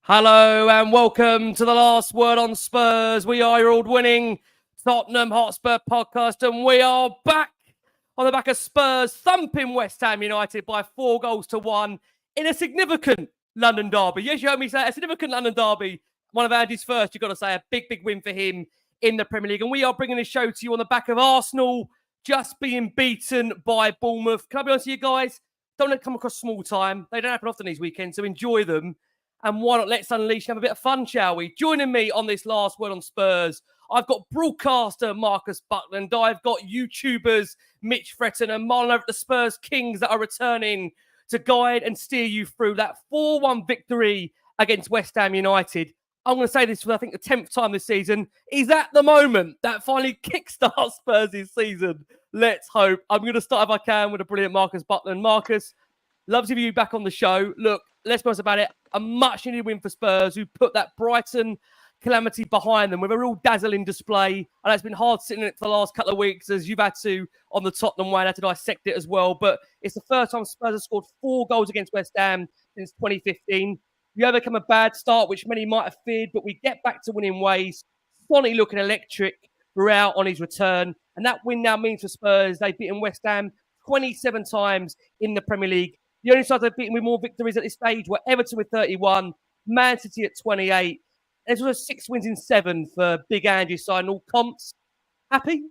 Hello and welcome to the Last Word on Spurs. We are your award-winning Tottenham Hotspur podcast, and we are back on the back of Spurs thumping West Ham United by 4-1 in a significant London derby. Yes, you heard me say a significant London derby. One of Andy's first, you've got to say, a big win for him in the Premier League. And we are bringing this show to you on the back of Arsenal just being beaten by Bournemouth. Can I be honest with you guys? Don't let it come across small time. They don't happen often these weekends, so enjoy them. And why not let's unleash and have a bit of fun, shall we? Joining me on this Last Word on Spurs, I've got broadcaster Marcus Buckland. I've got YouTubers Mitch, Fretton and Marlon over at the Spurs Kings that are returning to guide and steer you through that 4-1 victory against West Ham United. I'm going to say this for, I think, the 10th time this season. Is that the moment that finally kickstarts Spurs' season? Let's hope. I'm going to start, if I can, with a brilliant Marcus Buckland. Marcus, love to have you back on the show. Look, let's be honest about it. A much-needed win for Spurs, who put that Brighton calamity behind them with a real dazzling display. And it's been hard sitting in it for the last couple of weeks, as you've had to on the Tottenham way, and had to dissect it as well. But it's the first time Spurs have scored 4 goals against West Ham since 2015. You overcome a bad start, which many might have feared, but we get back to winning ways. Sonny looking electric throughout on his return. And that win now means for Spurs, they've beaten West Ham 27 times in the Premier League. The only sides they've beaten with more victories at this stage were Everton with 31, Man City at 28. There's also 6 wins in 7 for Big Ange's side, and all comps. Happy?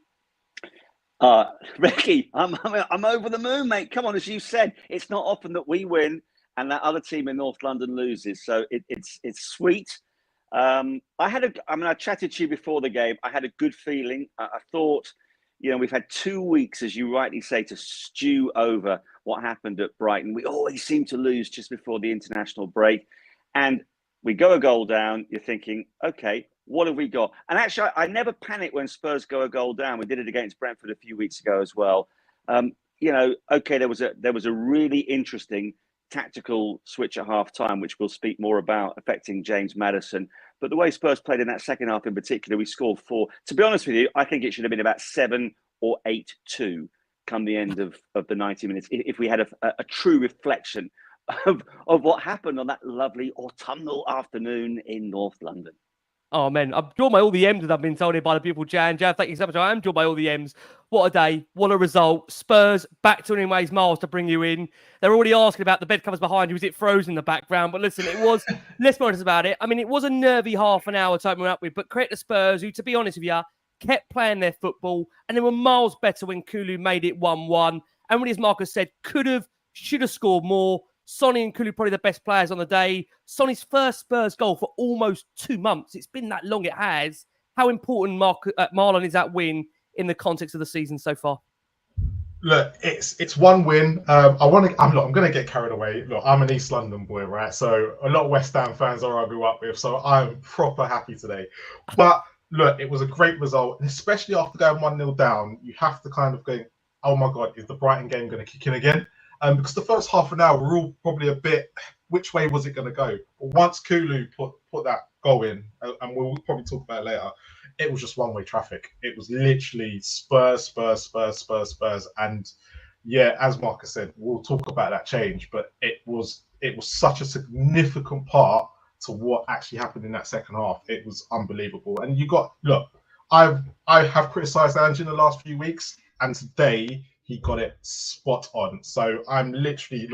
Ricky, I'm over the moon, mate. Come on, as you said, it's not often that we win and that other team in North London loses, so it's sweet. I chatted to you before the game. I had a good feeling. I thought, we've had 2 weeks, as you rightly say, to stew over what happened at Brighton. We always seem to lose just before the international break, and we go a goal down. You're thinking, okay, what have we got? And actually, I never panic when Spurs go a goal down. We did it against Brentford a few weeks ago as well. Okay, there was a really interesting tactical switch at half time, which we'll speak more about, affecting James Madison. But the way Spurs played in that second half in particular, we scored 4. To be honest with you, I think it should have been about 7 or 8-2 come the end of the 90 minutes, if we had a true reflection of what happened on that lovely autumnal afternoon in North London. Oh, man, I'm joined by all the M's that I've been told here by the beautiful Jan. Thank you so much. I am joined by all the M's. What a day. What a result. Spurs back to winning ways, Miles, to bring you in. They're already asking about the bed covers behind you. Is it frozen in the background? But listen, it was, let's be honest about it. I mean, it was a nervy half an hour to open up with, but credit the Spurs, who, to be honest with you, kept playing their football, and they were miles better when Kulu made it 1-1. And really, as Marcus said, should have scored more. Sonny and Kulu probably the best players on the day. Sonny's first Spurs goal for almost 2 months. It's been that long, it has. How important, Marlon, is that win in the context of the season so far? Look, it's one win. I'm going to get carried away. Look, I'm an East London boy, right? So a lot of West Ham fans are I grew up with. So I'm proper happy today. But look, it was a great result, and especially after going 1-0 down, you have to kind of go, oh my God, is the Brighton game going to kick in again? Because the first half an hour, we're all probably a bit, which way was it going to go? But once Kulu put that goal in, and we'll probably talk about it later, it was just one-way traffic. It was literally Spurs. And yeah, as Marcus said, we'll talk about that change, but it was such a significant part to what actually happened in that second half. It was unbelievable. And I have criticised Ange in the last few weeks, and today he got it spot on. So I'm literally,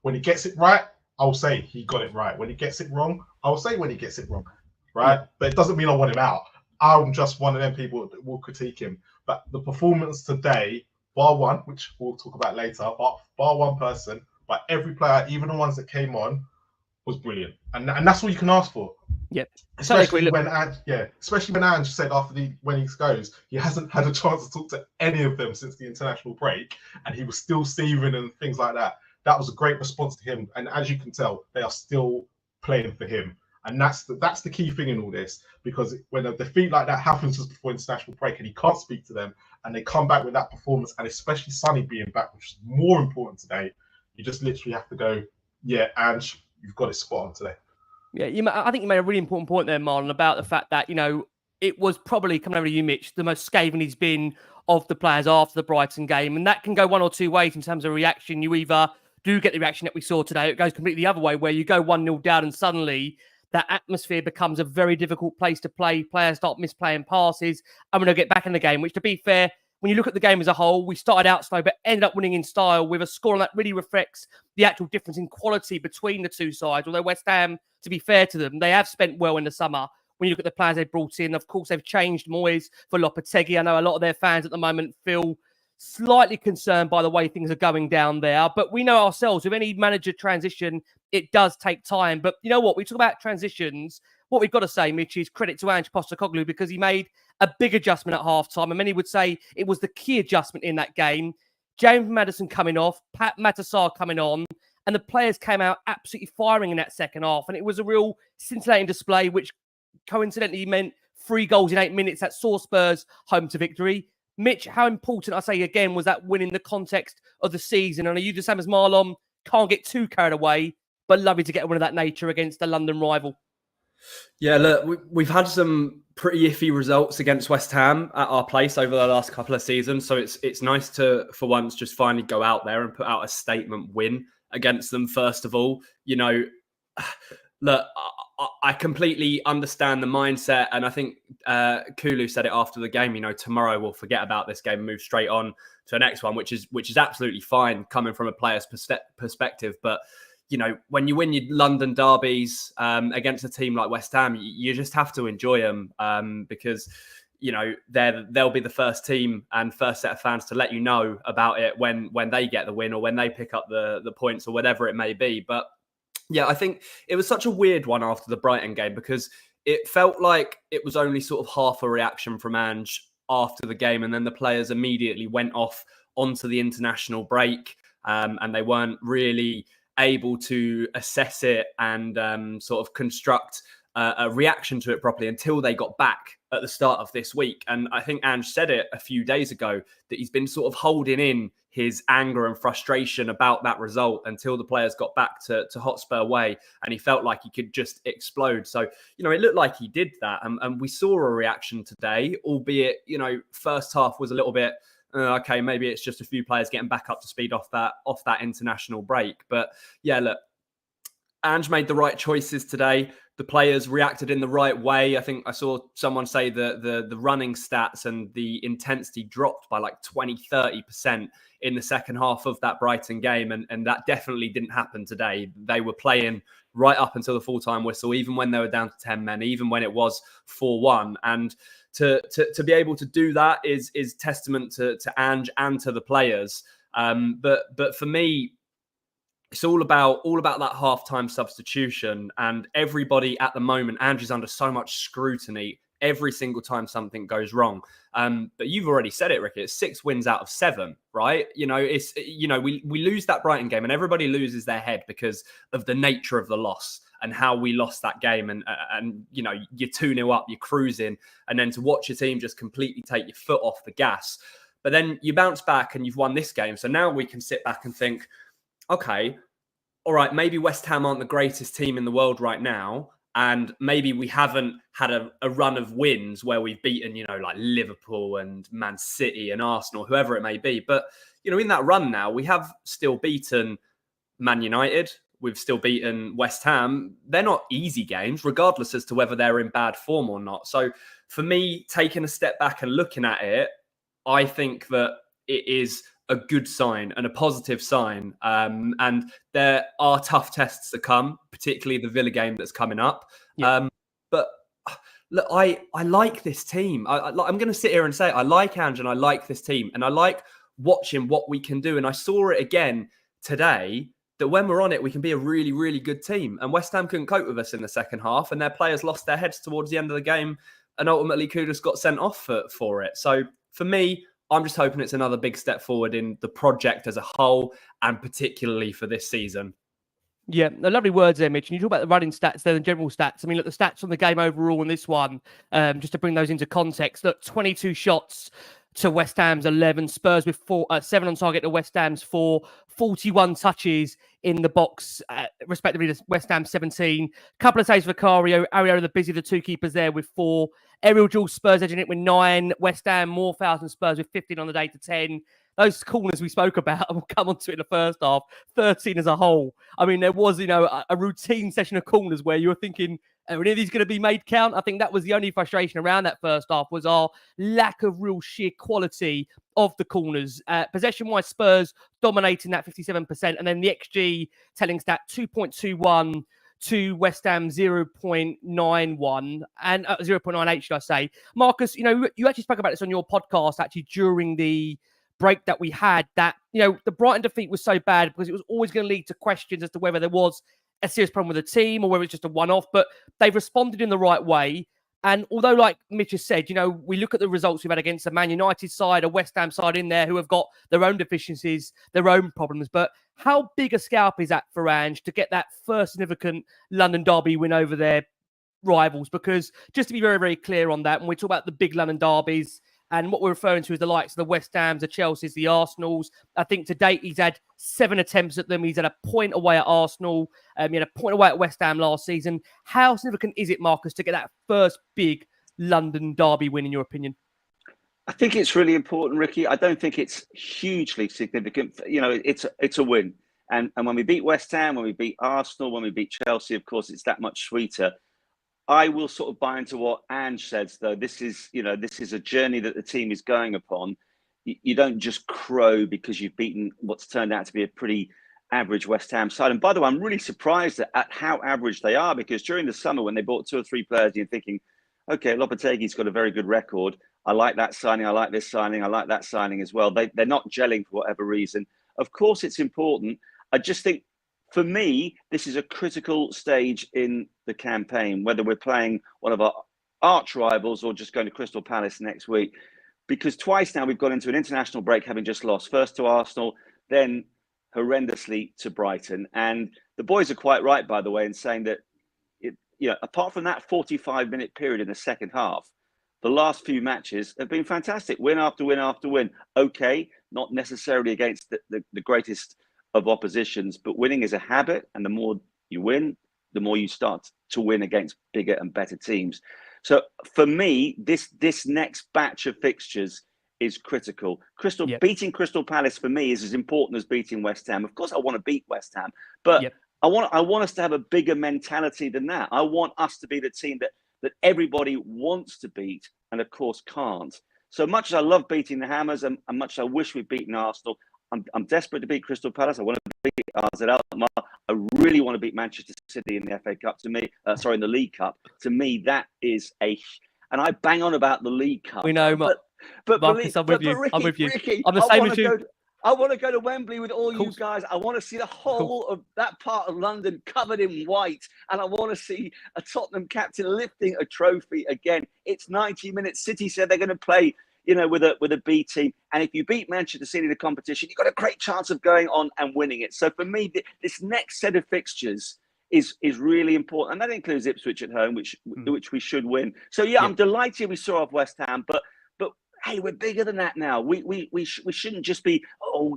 when he gets it right, I'll say he got it right. When he gets it wrong, I'll say when he gets it wrong, right? Yeah. But it doesn't mean I want him out. I'm just one of them people that will critique him. But the performance today, bar one, which we'll talk about later, bar one person, but every player, even the ones that came on, was brilliant. And that's all you can ask for. Yep. Especially when Ange said when he goes, he hasn't had a chance to talk to any of them since the international break, and he was still seething and things like that. That was a great response to him, and as you can tell, they are still playing for him, and that's the key thing in all this. Because when a defeat like that happens just before international break, and he can't speak to them, and they come back with that performance, and especially Sonny being back, which is more important today, you just literally have to go, yeah, Ange, you've got it spot on today. Yeah, I think you made a really important point there, Marlon, about the fact that, it was probably, coming over to you, Mitch, the most scathing he's been of the players after the Brighton game. And that can go one or two ways in terms of reaction. You either do get the reaction that we saw today, it goes completely the other way, where you go 1-0 down and suddenly that atmosphere becomes a very difficult place to play. Players start misplaying passes, and we're going to get back in the game, which, to be fair, when you look at the game as a whole, we started out slow, but ended up winning in style with a score that really reflects the actual difference in quality between the two sides. Although West Ham, to be fair to them, they have spent well in the summer. When you look at the players they've brought in, of course, they've changed Moyes for Lopetegui. I know a lot of their fans at the moment feel slightly concerned by the way things are going down there. But we know ourselves, with any manager transition, it does take time. But you know what? We talk about transitions. What we've got to say, Mitch, is credit to Ange Postecoglou, because he made a big adjustment at halftime. And many would say it was the key adjustment in that game. James Madison coming off, Pat Matasar coming on, and the players came out absolutely firing in that second half. And it was a real scintillating display, which coincidentally meant 3 goals in 8 minutes that saw Spurs home to victory. Mitch, how important, I say again, was that win in the context of the season? And are you the same as Marlon? Can't get too carried away, but lovely to get a win of that nature against a London rival. Yeah, look, we've had some pretty iffy results against West Ham at our place over the last couple of seasons. So it's nice to, for once, just finally go out there and put out a statement win against them, first of all. You know, look, I completely understand the mindset. And I think Kulu said it after the game, you know, tomorrow we'll forget about this game and move straight on to the next one, which is absolutely fine coming from a player's perspective. But you know, when you win your London derbies against a team like West Ham, you just have to enjoy them because, you know, they'll be the first team and first set of fans to let you know about it when they get the win or when they pick up the points or whatever it may be. But yeah, I think it was such a weird one after the Brighton game because it felt like it was only sort of half a reaction from Ange after the game, and then the players immediately went off onto the international break and they weren't really able to assess it and sort of construct a reaction to it properly until they got back at the start of this week. And I think Ange said it a few days ago that he's been sort of holding in his anger and frustration about that result until the players got back to Hotspur Way and he felt like he could just explode. So, you know, it looked like he did that. And we saw a reaction today, albeit, you know, first half was a little bit, okay, maybe it's just a few players getting back up to speed off that international break. But yeah, look, Ange made the right choices today. The players reacted in the right way. I think I saw someone say the running stats and the intensity dropped by like 20-30% in the second half of that Brighton game. And that definitely didn't happen today. They were playing right up until the full-time whistle, even when they were down to 10 men, even when it was 4-1. And to be able to do that is testament to Ange and to the players. But for me, it's all about that halftime substitution, and everybody at the moment, Ange is under so much scrutiny every single time something goes wrong. But you've already said it, Ricky. It's 6 wins out of 7, right? You know, we lose that Brighton game, and everybody loses their head because of the nature of the loss and how we lost that game. And you know, you're 2-0 up, you're cruising, and then to watch your team just completely take your foot off the gas. But then you bounce back and you've won this game. So now we can sit back and think, okay, all right, maybe West Ham aren't the greatest team in the world right now. And maybe we haven't had a run of wins where we've beaten, you know, like Liverpool and Man City and Arsenal, whoever it may be. But, you know, in that run now, we have still beaten Man United. We've still beaten West Ham. They're not easy games, regardless as to whether they're in bad form or not. So for me, taking a step back and looking at it, I think that it is a good sign and a positive sign. And there are tough tests to come, particularly the Villa game that's coming up. Yeah. But look, I like this team. I'm going to sit here and say I like Ange and I like this team and I like watching what we can do. And I saw it again today that when we're on it, we can be a really, really good team. And West Ham couldn't cope with us in the second half and their players lost their heads towards the end of the game. And ultimately, Kudus got sent off for it. So for me, I'm just hoping it's another big step forward in the project as a whole, and particularly for this season. Yeah, the lovely words there, Mitch. And you talk about the running stats there, the general stats. I mean, look, the stats on the game overall in this one, just to bring those into context. Look, 22 shots to West Ham's 11. Spurs with 7 on target to West Ham's 4. 41 touches in the box, respectively, to West Ham 17. Couple of saves for Cario. Ario the busy, the 2 keepers there with 4. Aerial duels, Spurs edging it with 9. West Ham more fouls than Spurs with 15 on the day to 10. those corners we spoke about, and we'll come on to it in the first half, 13 as a whole. I mean, there was, a routine session of corners where you were thinking, are any of these going to be made count? I think that was the only frustration around that first half, was our lack of real sheer quality of the corners. Possession-wise, Spurs dominating that 57%, and then the XG telling stat 2.21 to West Ham 0.91 and 0.98, should I say. Marcus, you actually spoke about this on your podcast actually during the break that we had, that, the Brighton defeat was so bad because it was always going to lead to questions as to whether there was a serious problem with the team or whether it's just a one-off, but they've responded in the right way. And although, like Mitch has said, we look at the results we've had against the Man United side, a West Ham side in there who have got their own deficiencies, their own problems. But how big a scalp is that for Ange to get that first significant London derby win over their rivals? Because just to be very, very clear on that, when we talk about the big London derbies, and what we're referring to is the likes of the West Hams, the Chelseas, the Arsenals. I think to date, he's had 7 attempts at them. He's had a point away at Arsenal. He had a point away at West Ham last season. How significant is it, Marcus, to get that first big London derby win, in your opinion? I think it's really important, Ricky. I don't think it's hugely significant. It's a win. And when we beat West Ham, when we beat Arsenal, when we beat Chelsea, of course, it's that much sweeter. I will sort of buy into what Ange says, though. This is a journey that the team is going upon. You don't just crow because you've beaten what's turned out to be a pretty average West Ham side. And by the way, I'm really surprised at how average they are, because during the summer when they bought 2 or 3 players, you're thinking, okay, Lopetegui's got a very good record. I like that signing. I like this signing. I like that signing as well. They're not gelling for whatever reason. Of course, it's important. I just think, for me, this is a critical stage in the campaign, whether we're playing one of our arch rivals or just going to Crystal Palace next week. Because twice now we've gone into an international break having just lost, first to Arsenal, then horrendously to Brighton. And the boys are quite right, by the way, in saying that, apart from that 45-minute period in the second half, the last few matches have been fantastic. Win after win after win. Okay, not necessarily against the greatest of oppositions, but winning is a habit, and the more you win, the more you start to win against bigger and better teams. So for me, this next batch of fixtures is critical. Beating Crystal Palace for me is as important as beating West Ham. Of course, I want to beat West Ham, but I want us to have a bigger mentality than that. I want us to be the team that everybody wants to beat, and of course can't. So much as I love beating the Hammers, and much as I wish we'd beaten Arsenal, I'm desperate to beat Crystal Palace. I want to beat AZ Alkmaar. I really want to beat Manchester City in the FA Cup. In the League Cup. To me, that is and I bang on about the League Cup. We know, but Marcus, I'm with you. Ricky, I'm with you. Ricky, I'm the same as you. I want to go to Wembley with all you guys. I want to see the whole of that part of London covered in white. And I want to see a Tottenham captain lifting a trophy again. It's 90 minutes. City said they're going to play, with a B team. And if you beat Manchester City in the competition, you've got a great chance of going on and winning it. So for me, this next set of fixtures is really important. And that includes Ipswich at home, which we should win. So, I'm delighted we saw off West Ham. But hey, we're bigger than that now. We shouldn't just be,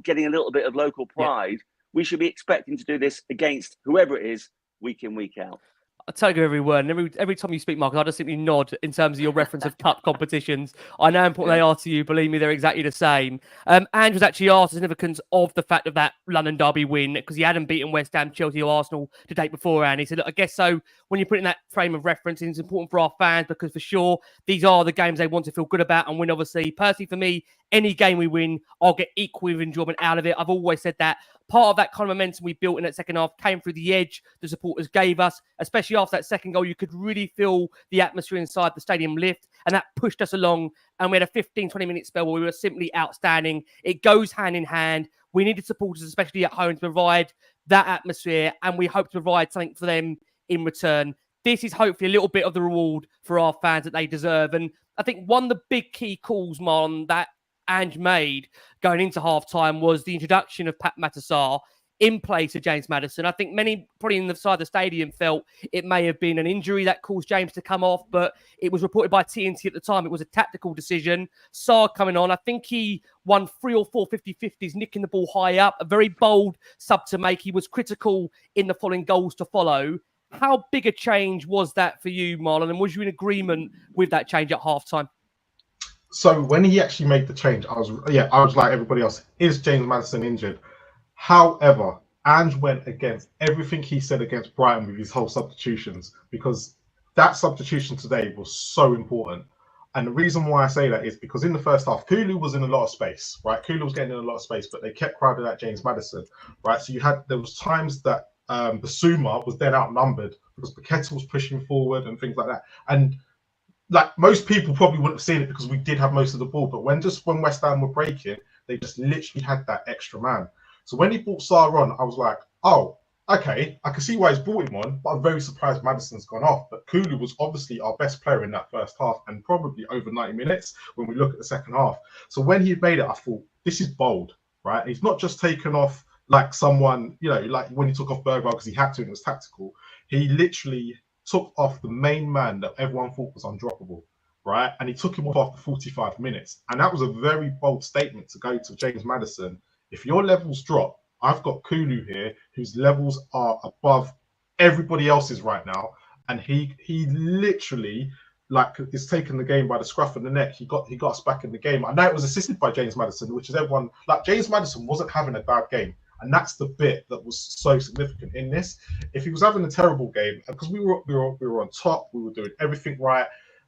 getting a little bit of local pride. Yeah. We should be expecting to do this against whoever it is, week in, week out. I tell you every word, and every time you speak, Marcus, I just simply nod in terms of your reference of cup competitions. I know how important they are to you. Believe me, they're exactly the same. Ange was actually asked the significance of the fact of that London derby win, because he hadn't beaten West Ham, Chelsea or Arsenal to date beforehand. He said, look, I guess so. When you put it in that frame of reference, it's important for our fans, because for sure, these are the games they want to feel good about and win, obviously. Personally, for me, any game we win, I'll get equal enjoyment out of it. I've always said that. Part of that kind of momentum we built in that second half came through the edge the supporters gave us, especially after that second goal. You could really feel the atmosphere inside the stadium lift, and that pushed us along. And we had a 15-20-minute spell where we were simply outstanding. It goes hand in hand. We needed supporters, especially at home, to provide that atmosphere, and we hope to provide something for them in return. This is hopefully a little bit of the reward for our fans that they deserve. And I think one of the big key calls, Marlon, that Ange made going into half-time was the introduction of Pat Matasar in place of James Madison. I think many probably inside the stadium felt it may have been an injury that caused James to come off, but it was reported by TNT at the time it was a tactical decision. Sarr coming on, I think he won 3 or 4 50-50s, nicking the ball high up, a very bold sub to make. He was critical in the following goals to follow. How big a change was that for you, Marlon? And was you in agreement with that change at half-time? So when he actually made the change, I was like everybody else. Is James Madison injured? However, Ange went against everything he said against Brighton with his whole substitutions, because that substitution today was so important. And the reason why I say that is because in the first half, Kulu was in a lot of space, right? Kulu was getting in a lot of space, but they kept crowding out James Madison, right? So there was times that Bissouma was then outnumbered because Paqueta was pushing forward and things like that. And like most people probably wouldn't have seen it because we did have most of the ball, but when West Ham were breaking, they just literally had that extra man. So when he brought Sarr on, I was like, oh, okay, I can see why he's brought him on, but I'm very surprised Madison's gone off. But Kulu was obviously our best player in that first half and probably over 90 minutes when we look at the second half. So when he made it, I thought, this is bold, right? He's not just taken off like someone, like when he took off Bergwijn because he had to and it was tactical. He literally took off the main man that everyone thought was undroppable, right? And he took him off after 45 minutes. And that was a very bold statement to go to James Madison. If your levels drop, I've got Kulu here, whose levels are above everybody else's right now. And he literally is taking the game by the scruff of the neck. He got us back in the game. I know it was assisted by James Madison, which is everyone, James Madison wasn't having a bad game. And that's the bit that was so significant in this. If he was having a terrible game, because we were on top, we were doing everything right,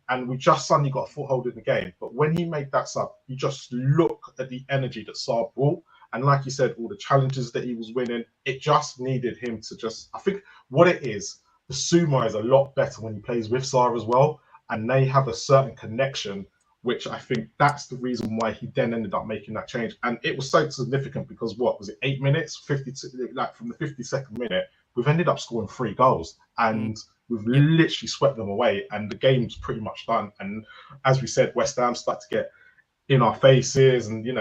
and we just suddenly got a foothold in the game. But when he made that sub, you just look at the energy that Sarr brought. And like you said, all the challenges that he was winning, it just needed him to I think what it is, Bissouma is a lot better when he plays with Sarr as well. And they have a certain connection, which I think that's the reason why he then ended up making that change. And it was so significant because what was it, 8 minutes, 52, from the 52nd minute, we've ended up scoring 3 goals and we've literally swept them away and the game's pretty much done. And as we said, West Ham start to get in our faces and, they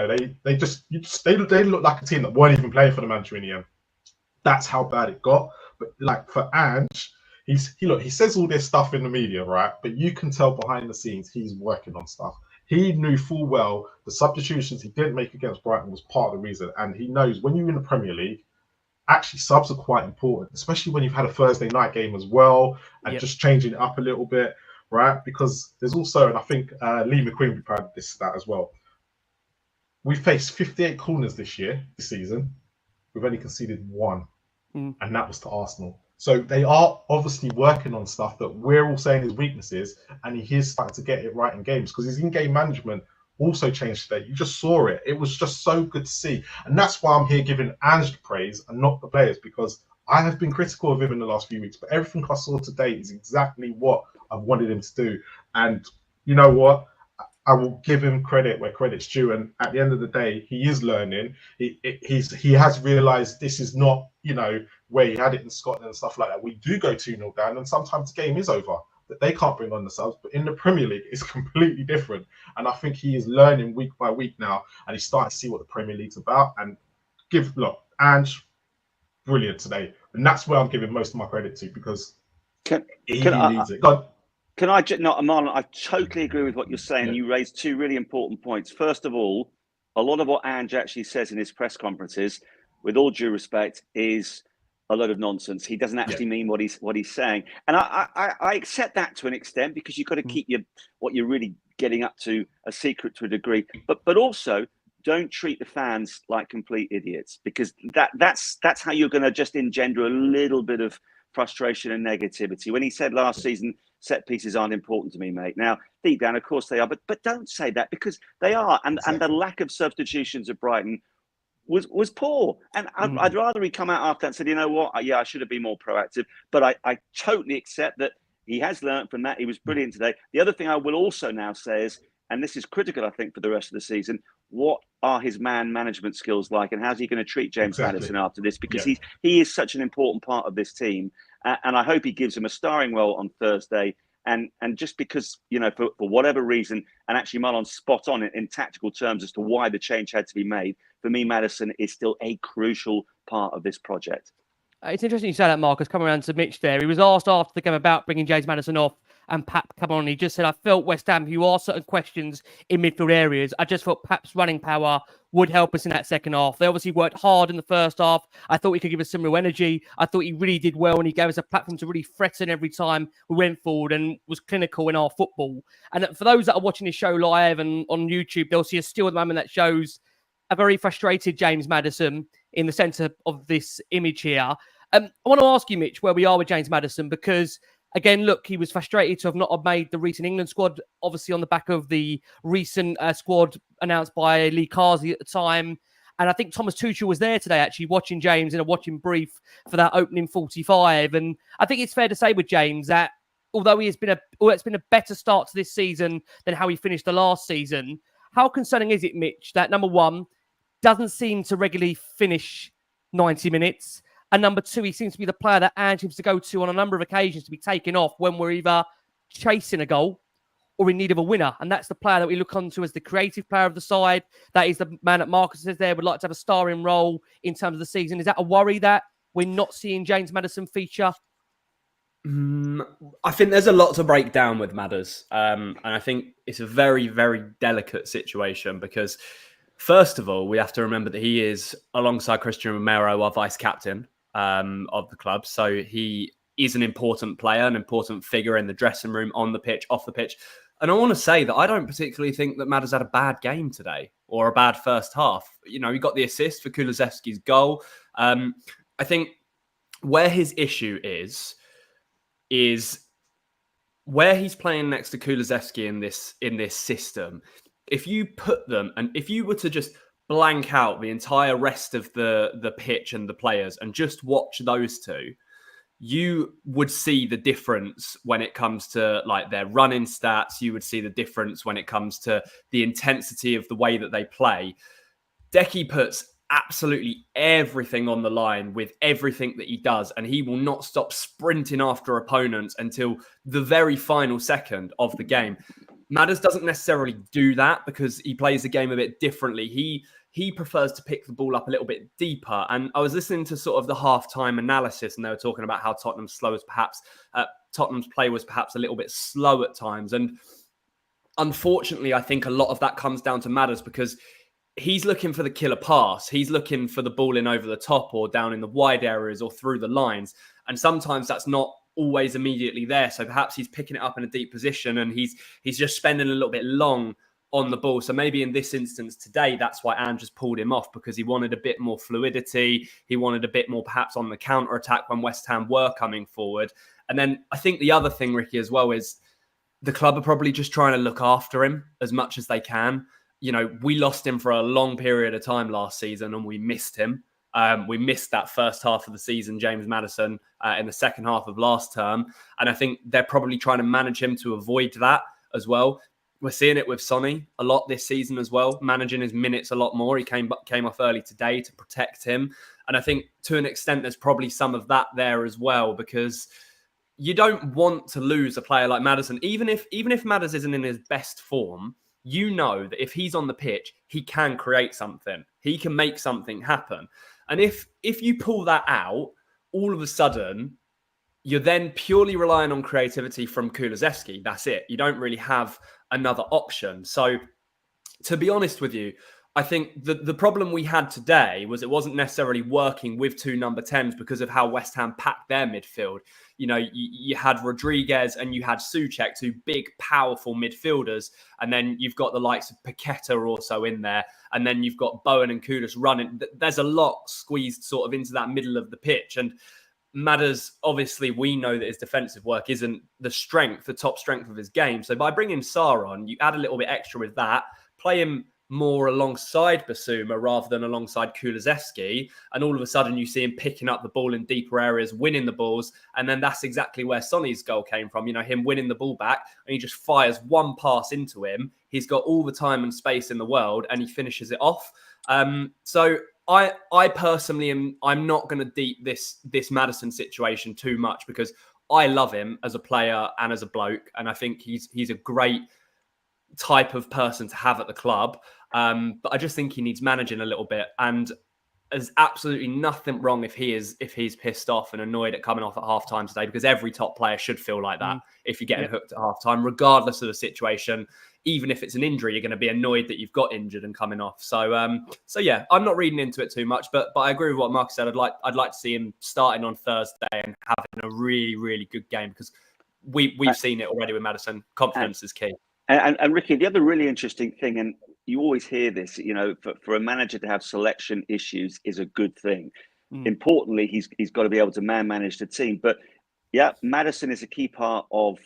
look like a team that weren't even playing for the manager in the end. That's how bad it got. But for Ange, he says all this stuff in the media, right? But you can tell behind the scenes he's working on stuff. He knew full well the substitutions he didn't make against Brighton was part of the reason. And he knows when you're in the Premier League, actually subs are quite important, especially when you've had a Thursday night game as well and just changing it up a little bit, right? Because there's also, and I think Lee McQueen will be proud of this stat as well. We faced 58 corners this season. We've only conceded 1, and that was to Arsenal. So they are obviously working on stuff that we're all saying is weaknesses, and he is starting to get it right in games because his in-game management also changed today. You just saw it. It was just so good to see. And that's why I'm here giving Ange the praise and not the players, because I have been critical of him in the last few weeks, but everything I saw today is exactly what I've wanted him to do. And you know what? I will give him credit where credit's due. And at the end of the day, he is learning. He has realised this is not, where he had it in Scotland and stuff like that. We do go 2-0 down, and sometimes the game is over. That they can't bring on the subs, but in the Premier League, it's completely different. And I think he is learning week by week now, and he's starting to see what the Premier League's about. And Ange, brilliant today. And that's where I'm giving most of my credit to, because he leads it. Can I just, Marlon, I totally agree with what you're saying. Yeah. You raised 2 really important points. First of all, a lot of what Ange actually says in his press conferences, with all due respect, is a load of nonsense. He doesn't actually mean what he's saying. And I accept that to an extent, because you've got to keep what you're really getting up to a secret to a degree. But also, don't treat the fans like complete idiots, because that's how you're going to just engender a little bit of frustration and negativity. When he said last season, set pieces aren't important to me, mate. Now, deep down, of course they are, but don't say that, because they are. And the lack of substitutions at Brighton was poor. And I'd rather he come out after that and said, you know what, I should have been more proactive. But I totally accept that he has learned from that. He was brilliant today. The other thing I will also now say is, and this is critical, I think, for the rest of the season, what are his man management skills like, and how's he going to treat James Madison after this? Because he is such an important part of this team. And I hope he gives him a starring role on Thursday. And just because, for whatever reason, and actually Marlon's spot on in tactical terms as to why the change had to be made, for me, Madison is still a crucial part of this project. It's interesting you say that, Marcus. Coming around to Mitch there, he was asked after the game about bringing James Madison off, and Pap come on. He just said, I felt West Ham, you are certain questions in midfield areas. I just felt Pap's running power would help us in that second half. They obviously worked hard in the first half. I thought he could give us some real energy. I thought he really did well, and he gave us a platform to really threaten every time we went forward and was clinical in our football. And for those that are watching this show live and on YouTube, they'll see a still at the moment that shows a very frustrated James Madison in the centre of this image here. I want to ask you, Mitch, where we are with James Madison, because, again, look, he was frustrated to have not made the recent England squad, obviously on the back of the recent squad announced by Lee Carsey at the time. And I think Thomas Tuchel was there today, actually, watching James in a watching brief for that opening 45. And I think it's fair to say with James that although it's been a better start to this season than how he finished the last season, how concerning is it, Mitch, that number one, doesn't seem to regularly finish 90 minutes, and number two, he seems to be the player that Ange seems to go to on a number of occasions to be taken off when we're either chasing a goal or in need of a winner. And that's the player that we look onto as the creative player of the side. That is the man that Marcus says there would like to have a starring role in terms of the season. Is that a worry that we're not seeing James Madison feature? I think there's a lot to break down with Madders. And I think it's a very, very delicate situation because, first of all, we have to remember that he is, alongside Christian Romero, our vice-captain of the club. So he is an important player, an important figure in the dressing room, on the pitch, off the pitch. And I want to say that I don't particularly think that Madders had a bad game today or a bad first half. You know, he got the assist for Kulusevski's goal. I think where his issue is where he's playing next to Kulusevski in this system. If you put them, and if you were to just blank out the entire rest of the pitch and the players and just watch those two, you would see the difference when it comes to like their running stats. You would see the difference when it comes to the intensity of the way that they play. Decky puts absolutely everything on the line with everything that he does, and he will not stop sprinting after opponents until the very final second of the game. Madders doesn't necessarily do that because he plays the game a bit differently. He prefers to pick the ball up a little bit deeper. And I was listening to sort of the halftime analysis, and they were talking about how Tottenham's play was perhaps a little bit slow at times. And unfortunately, I think a lot of that comes down to Madders because he's looking for the killer pass. He's looking for the ball in over the top or down in the wide areas or through the lines. And sometimes that's not always immediately there. So perhaps he's picking it up in a deep position and he's just spending a little bit long on the ball. So maybe in this instance today, that's why Ange just pulled him off, because he wanted a bit more fluidity. He wanted a bit more perhaps on the counter-attack when West Ham were coming forward. And then I think the other thing, Ricky, as well, is the club are probably just trying to look after him as much as they can. You know, we lost him for a long period of time last season and we missed him. We missed that first half of the season, James Madison, in the second half of last term. And I think they're probably trying to manage him to avoid that as well. We're seeing it with Sonny a lot this season as well, managing his minutes a lot more. He came off early today to protect him. And I think to an extent, there's probably some of that there as well, because you don't want to lose a player like Madison. Even if Madders isn't in his best form, you know that if he's on the pitch, he can create something. He can make something happen. And if you pull that out, all of a sudden, you're then purely relying on creativity from Kulusevski. That's it. You don't really have another option. So to be honest with you, I think the problem we had today was it wasn't necessarily working with two number 10s because of how West Ham packed their midfield. You know, you had Rodriguez and you had Souček, two big, powerful midfielders. And then you've got the likes of Paqueta also in there. And then you've got Bowen and Kudus running. There's a lot squeezed sort of into that middle of the pitch. And Madders, obviously, we know that his defensive work isn't the top strength of his game. So by bringing Sarr on, you add a little bit extra with that, play him more alongside Bissouma rather than alongside Kulusevski, and all of a sudden you see him picking up the ball in deeper areas, winning the balls, and then that's exactly where Sonny's goal came from. You know, him winning the ball back, and he just fires one pass into him. He's got all the time and space in the world, and he finishes it off. So I personally I'm not going to deep this Madison situation too much, because I love him as a player and as a bloke, and I think he's a great type of person to have at the club. But I just think he needs managing a little bit. And there's absolutely nothing wrong if he's pissed off and annoyed at coming off at halftime today, because every top player should feel like that if you're getting hooked at halftime, regardless of the situation. Even if it's an injury, you're going to be annoyed that you've got injured and coming off. So yeah, I'm not reading into it too much, but I agree with what Marcus said. I'd like to see him starting on Thursday and having a really, really good game, because we've seen it already with Madison. Confidence is key. And Ricky, the other really interesting thing, and you always hear this, for a manager to have selection issues is a good thing. Importantly, he's got to be able to manage the team. But yeah, Madison is a key part of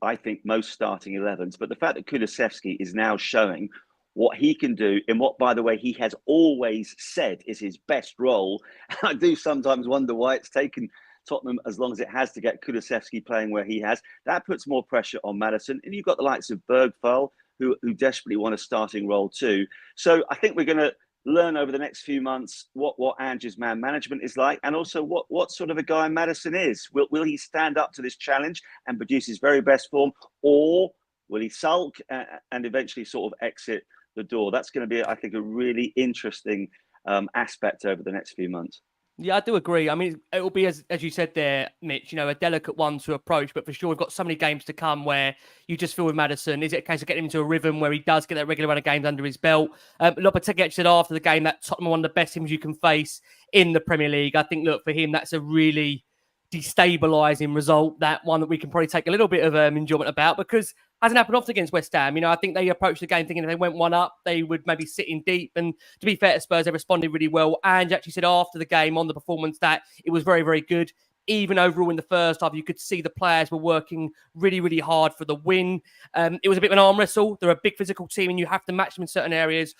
I think most starting 11s. But the fact that Kulusevski is now showing what he can do in what, by the way, he has always said is his best role. I do sometimes wonder why it's taken Tottenham as long as it has to get Kulusevski playing where he has. That puts more pressure on Madison. And you've got the likes of Bergfall, who desperately want a starting role too. So I think we're going to learn over the next few months what Ange's man management is like, and also what sort of a guy Madison is. Will he stand up to this challenge and produce his very best form, or will he sulk and eventually sort of exit the door? That's going to be, I think, a really interesting aspect over the next few months. Yeah, I do agree. I mean, it will be, as you said there, Mitch, a delicate one to approach, but for sure, we've got so many games to come where you just feel with Madison, is it a case of getting him into a rhythm where he does get that regular run of games under his belt? Lopetegui said after the game that Tottenham are one of the best teams you can face in the Premier League. I think, look, for him, that's a really destabilising result, that one that we can probably take a little bit of enjoyment about, because hasn't happened often against West Ham. I think they approached the game thinking if they went one up, they would maybe sit in deep. And to be fair to Spurs, they responded really well. Ange actually said after the game on the performance that it was very, very good. Even overall in the first half, you could see the players were working really, really hard for the win. It was a bit of an arm wrestle. They're a big physical team and you have to match them in certain areas.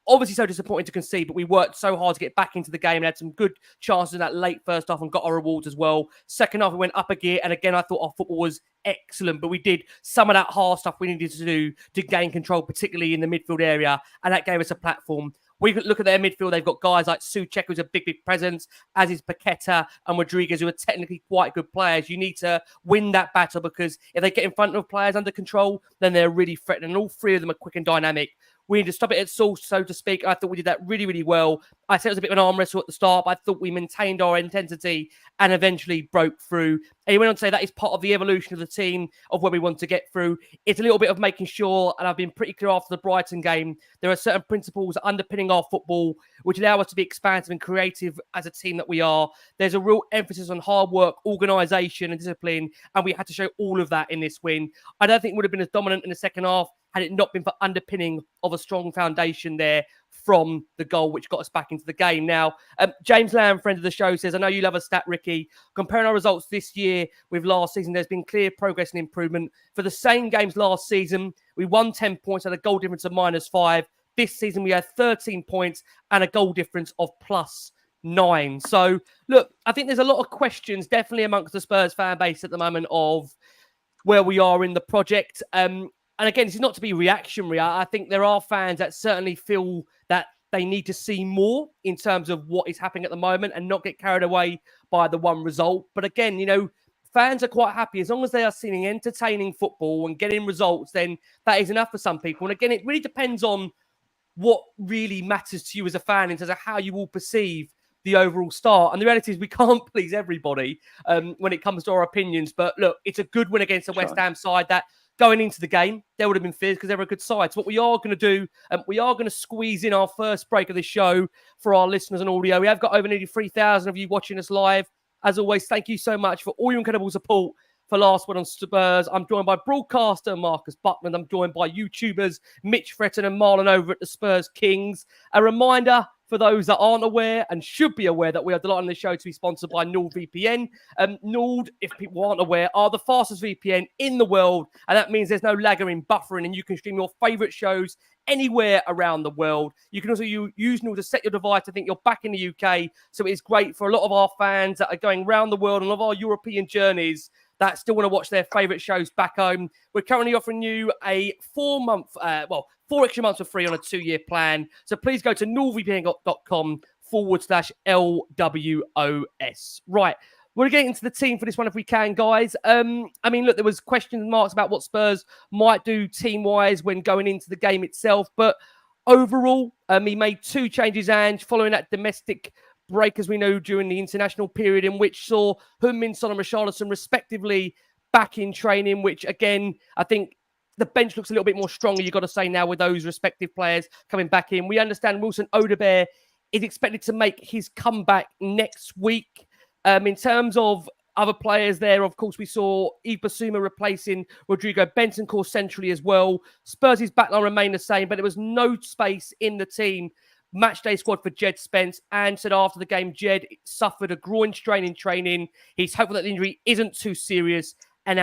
Obviously so disappointing to concede, but we worked so hard to get back into the game and had some good chances in that late first half and got our rewards as well. Second half, we went up a gear. And again, I thought our football was excellent, but we did some of that hard stuff we needed to do to gain control, particularly in the midfield area. And that gave us a platform. We look at their midfield. They've got guys like Souček, who's a big, big presence, as is Paqueta and Rodriguez, who are technically quite good players. You need to win that battle, because if they get in front of players under control, then they're really threatening. And all three of them are quick and dynamic. We need to stop it at source, so to speak. I thought we did that really, really well. I said it was a bit of an arm wrestle at the start, but I thought we maintained our intensity and eventually broke through. And he went on to say that is part of the evolution of the team, of where we want to get through. It's a little bit of making sure, and I've been pretty clear after the Brighton game, there are certain principles underpinning our football which allow us to be expansive and creative as a team that we are. There's a real emphasis on hard work, organisation and discipline, and we had to show all of that in this win. I don't think it would have been as dominant in the second half had it not been for underpinning of a strong foundation there from the goal, which got us back into the game. Now, James Lamb, friend of the show, says, I know you love a stat, Ricky. Comparing our results this year with last season, there's been clear progress and improvement. For the same games last season, we won 10 points, had a goal difference of -5. This season, we had 13 points and a goal difference of +9. So, look, I think there's a lot of questions, definitely amongst the Spurs fan base at the moment, of where we are in the project. And again, this is not to be reactionary. I think there are fans that certainly feel that they need to see more in terms of what is happening at the moment and not get carried away by the one result. But again, fans are quite happy. As long as they are seeing entertaining football and getting results, then that is enough for some people. And again, it really depends on what really matters to you as a fan in terms of how you will perceive the overall start. And the reality is we can't please everybody when it comes to our opinions. But look, it's a good win against the West Ham side that going into the game, there would have been fears because they were a good side. So what we are going to do, we are going to squeeze in our first break of the show for our listeners on audio. We have got over nearly 3,000 of you watching us live. As always, thank you so much for all your incredible support for Last Word on Spurs. I'm joined by broadcaster Marcus Buckland. I'm joined by YouTubers Mitch, Fretton and Marlon over at the Spurs Kings. A reminder for those that aren't aware and should be aware that we are delighted on the show to be sponsored by NordVPN. Nord, if people aren't aware, are the fastest VPN in the world. And that means there's no lagging, buffering, and you can stream your favourite shows anywhere around the world. You can also use Nord to set your device to think you're back in the UK. So it's great for a lot of our fans that are going around the world on a lot of our European journeys that still want to watch their favourite shows back home. We're currently offering you a 4 extra months for free on a 2-year plan. So please go to nordvpn.com/LWOS. Right. We're getting into the team for this one if we can, guys. Look, there was questions and marks about what Spurs might do team-wise when going into the game itself. But overall, he made 2 changes, and following that domestic break, as we know, during the international period, in which saw Heung-min Son and Richarlison respectively back in training, which again, I think the bench looks a little bit more stronger, you've got to say, now with those respective players coming back in. We understand Wilson Odobert is expected to make his comeback next week. In terms of other players there, of course, we saw Yves Bissouma replacing Rodrigo Bentancur centrally as well. Spurs' backline remained the same, but there was no space in the team matchday squad for Jed Spence, and said after the game, Jed suffered a groin strain in training. He's hopeful that the injury isn't too serious, and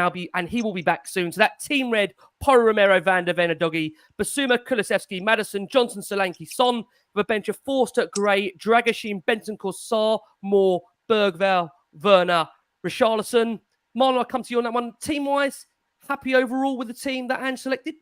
he will be back soon. So that team read: Porro, Romero, Van der Ven, Udogie, Bissouma, Kulusevski, Madison, Johnson, Solanke, Son, with a bench of Forster, Gray, Dragoshin, Bentancur, Sarr, Moore, Bergvall, Werner, Richarlison. Marlon, I'll come to you on that one. Team-wise, happy overall with the team that Ange selected?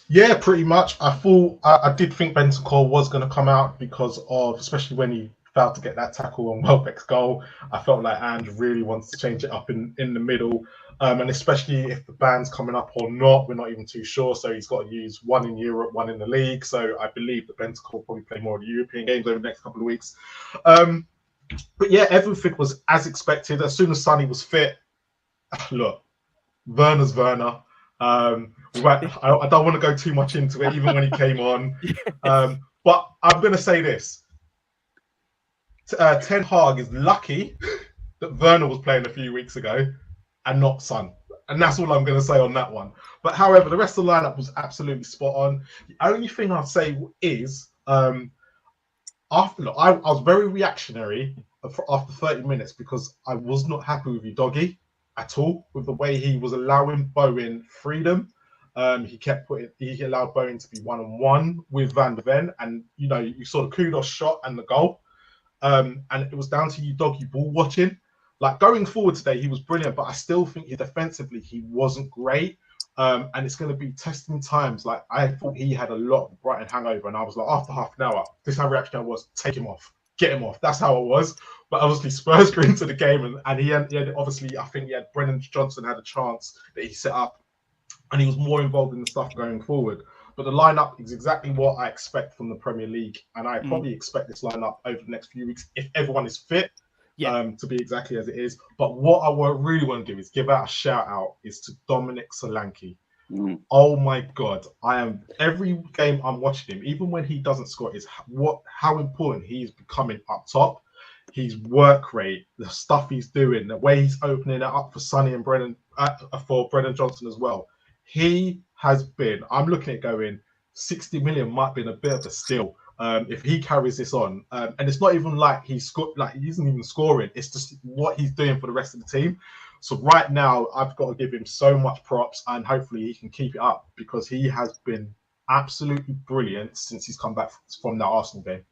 Yeah, pretty much. I did think Bentancur was going to come out because of, especially when he failed to get that tackle on Welbeck's goal. I felt like Ange really wants to change it up in the middle. And especially if the ban's coming up or not, we're not even too sure. So he's got to use one in Europe, one in the league. So I believe that Bentancur will probably play more of the European games over the next couple of weeks. But yeah, everything was as expected. As soon as Sonny was fit, look, Werner's Werner. I don't want to go too much into it, even when he came on. But I'm going to say this. Ten Hag is lucky that Werner was playing a few weeks ago and not Son. And that's all I'm going to say on that one. But however, the rest of the lineup was absolutely spot on. The only thing I'll say is, I was very reactionary after 30 minutes because I was not happy with Udogie at all, with the way he was allowing Bowen freedom. He allowed Bowen to be one-on-one with Van der Ven, and you saw the Kudus shot and the goal. And it was down to Udogie ball watching. Like, going forward today, he was brilliant, but I still think defensively he wasn't great. And it's going to be testing times. Like, I thought he had a lot of Brighton hangover, and I was like, after half an hour, this how reaction I was: take him off, get him off. That's how it was. But obviously, Spurs grew into the game, and he had obviously, I think Brennan Johnson had a chance that he set up, and he was more involved in the stuff going forward. But the lineup is exactly what I expect from the Premier League, and I probably expect this lineup over the next few weeks, if everyone is fit, to be exactly as it is. But what I really want to do is give out a shout out to Dominic Solanke. Oh my God! Every game I'm watching him, even when he doesn't score, is how important he is becoming up top. His work rate, the stuff he's doing, the way he's opening it up for Sonny and Brennan, for Brennan Johnson as well. He has been. I'm looking at going 60 million might have been a bit of a steal if he carries this on. And it's not even like he isn't even scoring. It's just what he's doing for the rest of the team. So right now, I've got to give him so much props, and hopefully he can keep it up, because he has been absolutely brilliant since he's come back from that Arsenal game.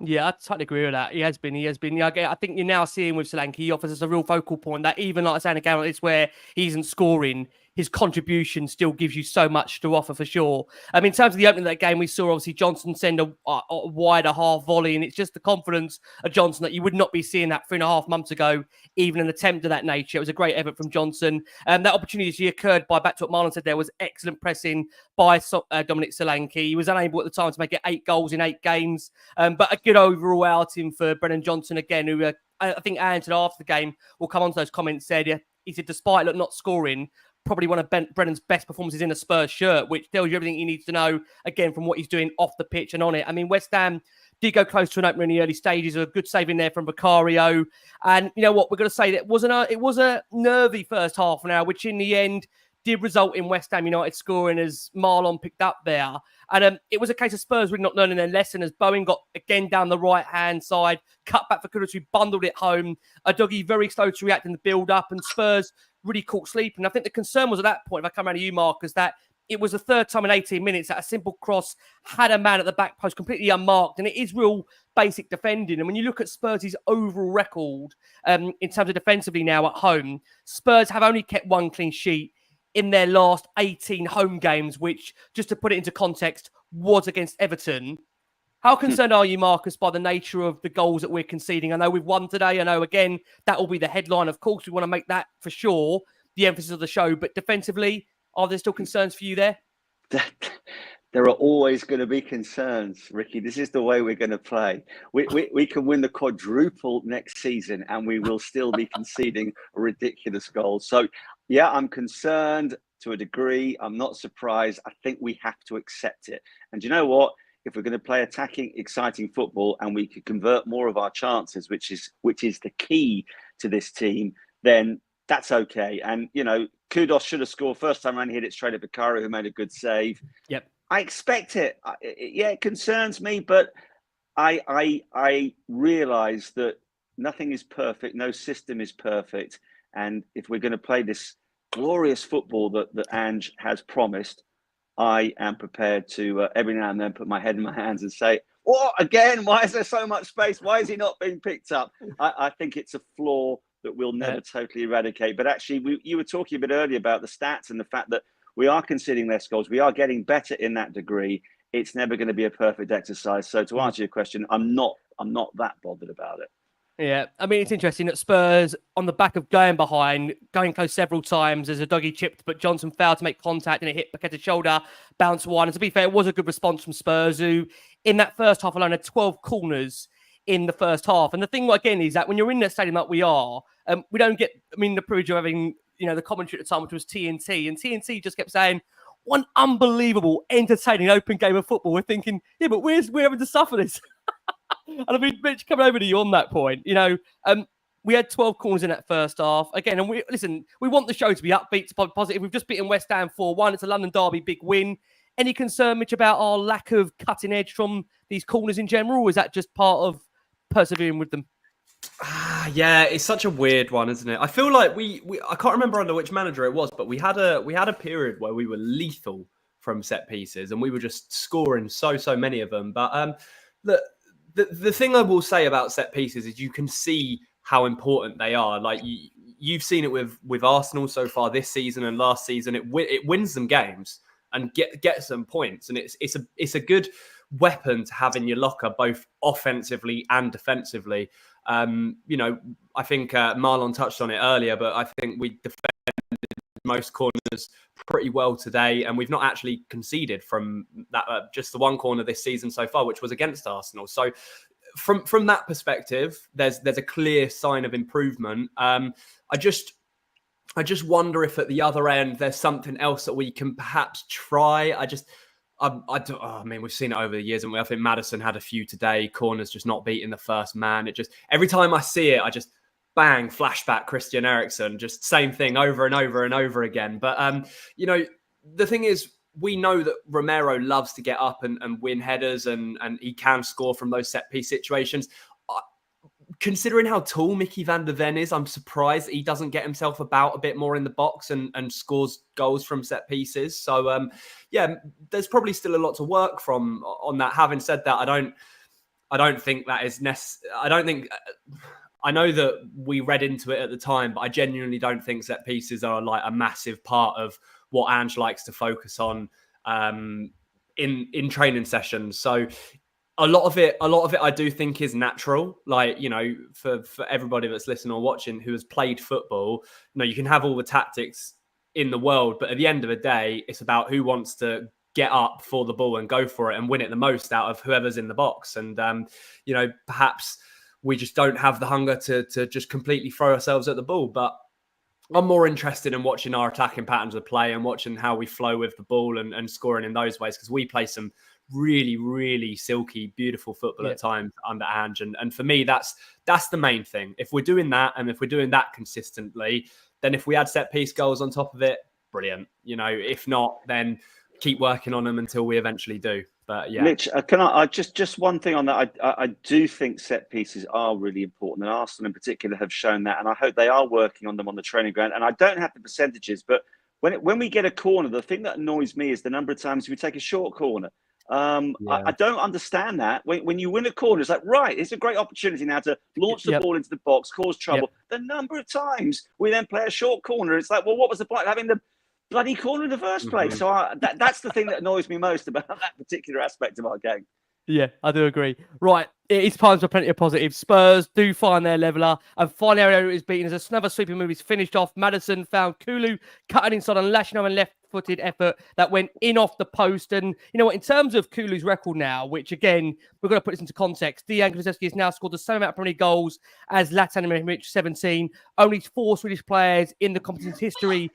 Yeah, I totally agree with that. He has been. Yeah, I think you're now seeing with Solanke, he offers us a real focal point that even like saying again, it's where he isn't scoring, his contribution still gives you so much to offer for sure. In terms of the opening of that game, we saw obviously Johnson send a wider half volley, and it's just the confidence of Johnson that you would not be seeing that 3.5 months ago, even an attempt of that nature. It was a great effort from Johnson. That opportunity occurred back to what Marlon said, there was excellent pressing by Dominic Solanke. He was unable at the time to make it 8 goals in 8 games, but a good overall outing for Brennan Johnson again, who I think Ange after the game, we'll come on to those comments, said he said despite not scoring, probably one of Brennan's best performances in a Spurs shirt, which tells you everything he needs to know, again, from what he's doing off the pitch and on it. West Ham did go close to an opener in the early stages, a good save in there from Vicario. And you know what, we're going to say that it was a nervy first half an hour, which in the end did result in West Ham United scoring as Marlon picked up there. And it was a case of Spurs really not learning their lesson, as Bowen got again down the right-hand side, cut back for Kudus, who bundled it home. Udogie very slow to react in the build-up, and Spurs really caught sleep. And I think the concern was at that point, if I come around to you, Marcus, that it was the third time in 18 minutes that a simple cross had a man at the back post completely unmarked. And it is real basic defending. And when you look at Spurs' overall record in terms of defensively now at home, Spurs have only kept 1 clean sheet in their last 18 home games, which, just to put it into context, was against Everton. How concerned are you, Marcus, by the nature of the goals that we're conceding? I know we've won today. I know, again, that will be the headline. Of course, we want to make that for sure the emphasis of the show. But defensively, are there still concerns for you there? There are always going to be concerns, Ricky. This is the way we're going to play. We can win the quadruple next season and we will still be conceding ridiculous goals. So, yeah, I'm concerned to a degree. I'm not surprised. I think we have to accept it. And you know what? If we're going to play attacking, exciting football and we could convert more of our chances, which is the key to this team, then that's okay. And, you know, Kudus should have scored first time around. He hit it straight at Bakara, who made a good save. Yep. I expect it. Yeah, it concerns me, but I realise that nothing is perfect. No system is perfect. And if we're going to play this glorious football that Ange has promised, I am prepared to every now and then put my head in my hands and say, "What again? Why is there so much space? Why is he not being picked up?" I think it's a flaw that we'll never totally eradicate. But actually, you were talking a bit earlier about the stats and the fact that we are conceding less goals. We are getting better in that degree. It's never going to be a perfect exercise. So to answer your question, I'm not that bothered about it. Yeah, I mean, it's interesting that Spurs, on the back of going behind, going close several times as Udogie chipped, but Johnson failed to make contact and it hit Paqueta's shoulder, bounced wide. And to be fair, it was a good response from Spurs, who in that first half alone had 12 corners in the first half. And the thing, again, is that when you're in that stadium like we are, we don't get, the privilege of having, the commentary at the time, which was TNT. And TNT just kept saying, one unbelievable, entertaining, open game of football. We're thinking, yeah, but we're having to suffer this. And I mean, Mitch, coming over to you on that point, we had 12 corners in that first half. Again, and we want the show to be upbeat, to positive. We've just beaten West Ham 4-1. It's a London derby, big win. Any concern, Mitch, about our lack of cutting edge from these corners in general, or is that just part of persevering with them? Yeah, it's such a weird one, isn't it? I feel like we I can't remember under which manager it was, but we had a period where we were lethal from set pieces and we were just scoring so many of them. But the thing I will say about set pieces is you can see how important they are. Like you've seen it with Arsenal so far this season and last season. It wins them games and gets them points, and it's a good weapon to have in your locker, both offensively and defensively. I think Marlon touched on it earlier, but I think we defended most corners pretty well today, and we've not actually conceded from that just the one corner this season so far, which was against Arsenal. So from that perspective, there's a clear sign of improvement. I just wonder if at the other end there's something else that we can perhaps try. We've seen it over the years, and I think Madison had a few today. Corners just not beating the first man. It just, every time I see it, I just bang, flashback Christian Eriksen, just same thing over and over and over again. But the thing is, we know that Romero loves to get up and win headers, and he can score from those set piece situations. Considering how tall Mickey van der Ven is, I'm surprised that he doesn't get himself about a bit more in the box and scores goals from set pieces. So, there's probably still a lot to work from on that. Having said that, I don't think that is necessary. I know that we read into it at the time, but I genuinely don't think set pieces are like a massive part of what Ange likes to focus on in training sessions. So a lot of it I do think is natural. Like, for everybody that's listening or watching who has played football, you can have all the tactics in the world, but at the end of the day, it's about who wants to get up for the ball and go for it and win it the most out of whoever's in the box. And, perhaps we just don't have the hunger to just completely throw ourselves at the ball. But I'm more interested in watching our attacking patterns of play and watching how we flow with the ball and scoring in those ways, because we play some really, really silky, beautiful football at times under Ange. And for me, that's the main thing. If we're doing that, and if we're doing that consistently, then if we add set piece goals on top of it, brilliant. If not, then keep working on them until we eventually do. But yeah, Mitch, can I just one thing on that? I do think set pieces are really important, and Arsenal in particular have shown that, and I hope they are working on them on the training ground. And I don't have the percentages, but when we get a corner, the thing that annoys me is the number of times we take a short corner. I don't understand that. When you win a corner, it's like, right, it's a great opportunity now to launch the ball into the box, cause trouble. The number of times we then play a short corner, it's like, well, what was the point of having the bloody corner in the first place? So that's the thing that annoys me most about that particular aspect of our game. Yeah, I do agree. Right, it is times for plenty of positives. Spurs do find their leveller, and finally is beaten as another sweeping move is finished off. Madison found Kulu cutting inside and lashing over and left right-footed effort that went in off the post. And you know what? In terms of Kulu's record now, which again, we're going to put this into context, Dejan Kulusevski has now scored the same amount of Premier League goals as Zlatan Ibrahimovic, 17. Only 4 Swedish players in the competition's history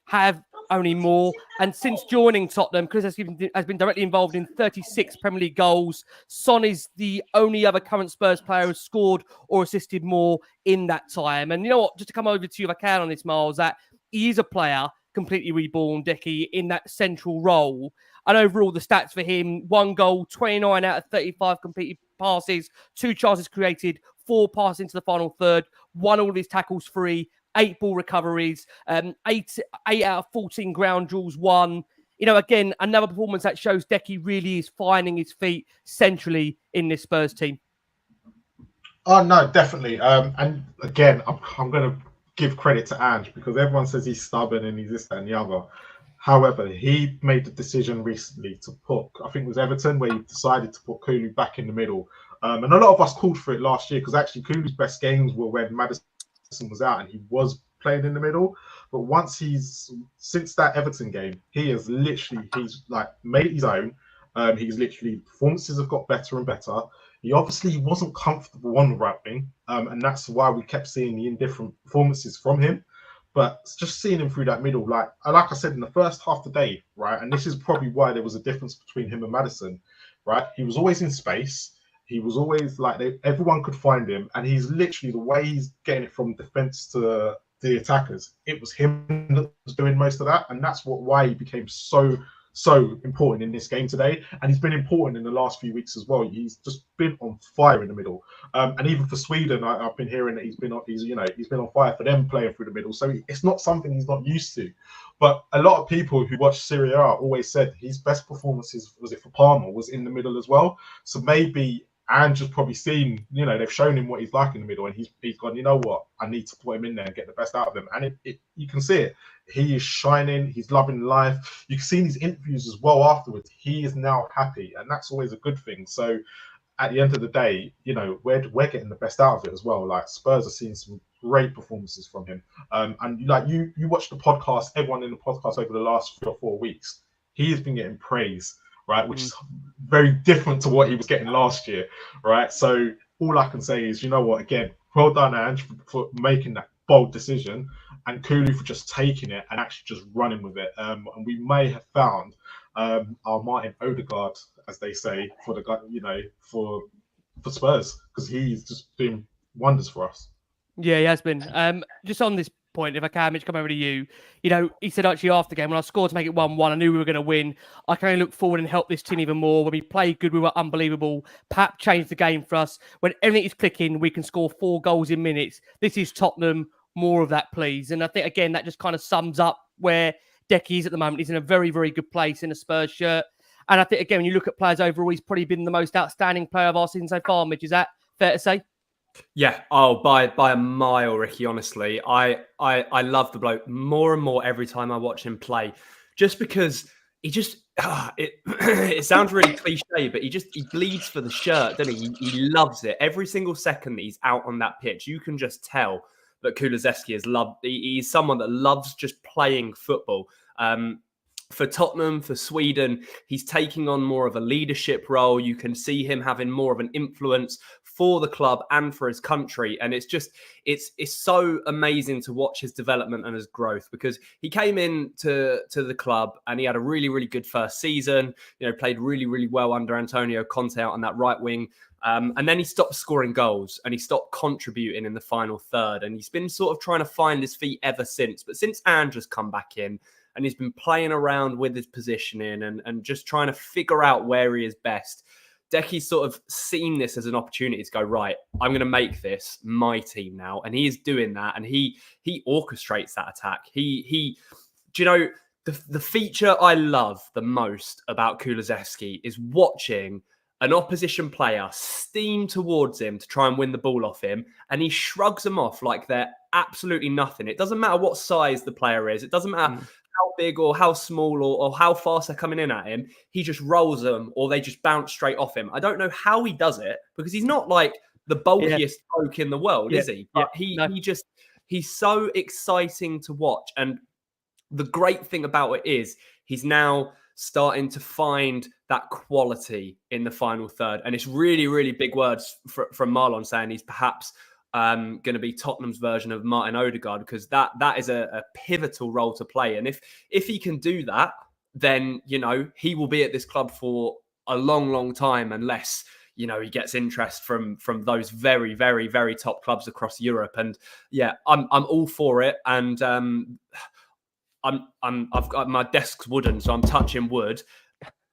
have only more. And since joining Tottenham, Kulusevski has been directly involved in 36 Premier League goals. Son is the only other current Spurs player who has scored or assisted more in that time. And you know what? Just to come over to you if I can on this, Miles, that he is a player completely reborn, Decky, in that central role. And overall, the stats for him, 1 goal, 29 out of 35 completed passes, 2 chances created, 4 passes into the final third, 1 all of his tackles free, 8 ball recoveries, 8 out of 14 ground duels won. You know, again, another performance that shows Decky really is finding his feet centrally in this Spurs team. Oh, no, definitely. And again, I'm going to give credit to Ange because everyone says he's stubborn and he's this, that, and the other. However, he made the decision recently to put, I think it was Everton, where he decided to put Kulu back in the middle. And a lot of us called for it last year because actually Kulu's best games were when Madison was out and he was playing in the middle. But since that Everton game, he's like made it his own. Performances have got better and better. He obviously wasn't comfortable on the right wing, and that's why we kept seeing the indifferent performances from him. But just seeing him through that middle, like I said in the first half today, right, and this is probably why there was a difference between him and Madison, right? He was always in space. He was always like everyone could find him, and he's literally the way he's getting it from defense to the attackers. It was him that was doing most of that, and that's why he became so important in this game today, and he's been important in the last few weeks as well. He's just been on fire in the middle, and even for Sweden, I've been hearing that he's been on fire for them playing through the middle. So it's not something he's not used to. But a lot of people who watch Serie A always said his best performances for Parma was in the middle as well. So maybe Ange has probably seen, they've shown him what he's like in the middle, and he's gone, you know what, I need to put him in there and get the best out of him. And you can see it. He is shining. He's loving life. You can see in his interviews as well afterwards. He is now happy, and that's always a good thing. So at the end of the day, we're getting the best out of it as well. Like Spurs are seeing some great performances from him. And like you watch the podcast, everyone in the podcast over the last 3 or 4 weeks, he has been getting praise, right? Which is very different to what he was getting last year, right? So all I can say is, you know what, again, well done, Ange, for making that bold decision, and Kulu for just taking it and actually just running with it. And we may have found our Martin Odegaard, as they say, for Spurs, because he's just doing wonders for us. Yeah, he has been. Just on this point, if I can, Mitch, come over to you. He said actually after the game, when I scored to make it 1-1, I knew we were going to win. I can only look forward and help this team even more. When we played good, we were unbelievable. Pep changed the game for us. When everything is clicking, we can score 4 goals in minutes. This is Tottenham. More of that, please. And I think, again, that just kind of sums up where Decky is at the moment. He's in a very, very good place in a Spurs shirt. And I think, again, when you look at players overall, he's probably been the most outstanding player of our season so far, Mitch. Is that fair to say? Yeah. Oh, by a mile, Ricky, honestly. I love the bloke more and more every time I watch him play. Just because he just... it sounds really cliche, but he bleeds for the shirt, doesn't he? He loves it. Every single second that he's out on that pitch, you can just tell that Kulusevski he's someone that loves just playing football. For Tottenham, for Sweden, he's taking on more of a leadership role. You can see him having more of an influence for the club and for his country. And it's so amazing to watch his development and his growth, because he came in to the club and he had a really, really good first season, played really, really well under Antonio Conte out on that right wing. And then he stopped scoring goals and he stopped contributing in the final third. And he's been sort of trying to find his feet ever since. But since Ange has come back in and he's been playing around with his positioning and just trying to figure out where he is best, Decky's sort of seen this as an opportunity to go, right, I'm going to make this my team now. And he is doing that. And he orchestrates that attack. The feature I love the most about Kulusevski is watching an opposition player steam towards him to try and win the ball off him, and he shrugs them off like they're absolutely nothing. It doesn't matter what size the player is. It doesn't matter how big or how small or how fast they're coming in at him. He just rolls them, or they just bounce straight off him. I don't know how he does it, because he's not like the bulkiest bloke in the world, is he? But he's so exciting to watch. And the great thing about it is he's now starting to find that quality in the final third. And it's really, really big words from Marlon saying he's perhaps going to be Tottenham's version of Martin Odegaard, because that is a pivotal role to play. And if he can do that, then, you know, he will be at this club for a long, long time, unless, you know, he gets interest from those very, very, very top clubs across Europe. And yeah, I'm all for it. And I've got my desk's wooden, so I'm touching wood.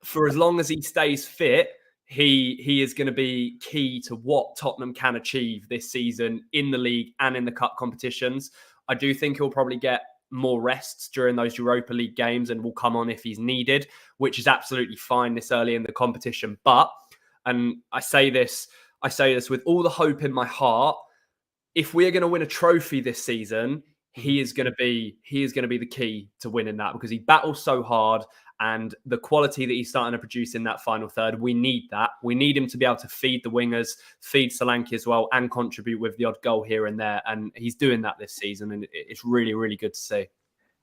For as long as he stays fit, he is going to be key to what Tottenham can achieve this season in the league and in the cup competitions. I do think he'll probably get more rests during those Europa League games and will come on if he's needed, which is absolutely fine this early in the competition. But, and I say this with all the hope in my heart, if we are going to win a trophy this season, he is going to be the key to winning that, because he battles so hard, and the quality that he's starting to produce in that final third, we need that. We need him to be able to feed the wingers, feed Solanke as well, and contribute with the odd goal here and there. And he's doing that this season, and it's really, really good to see.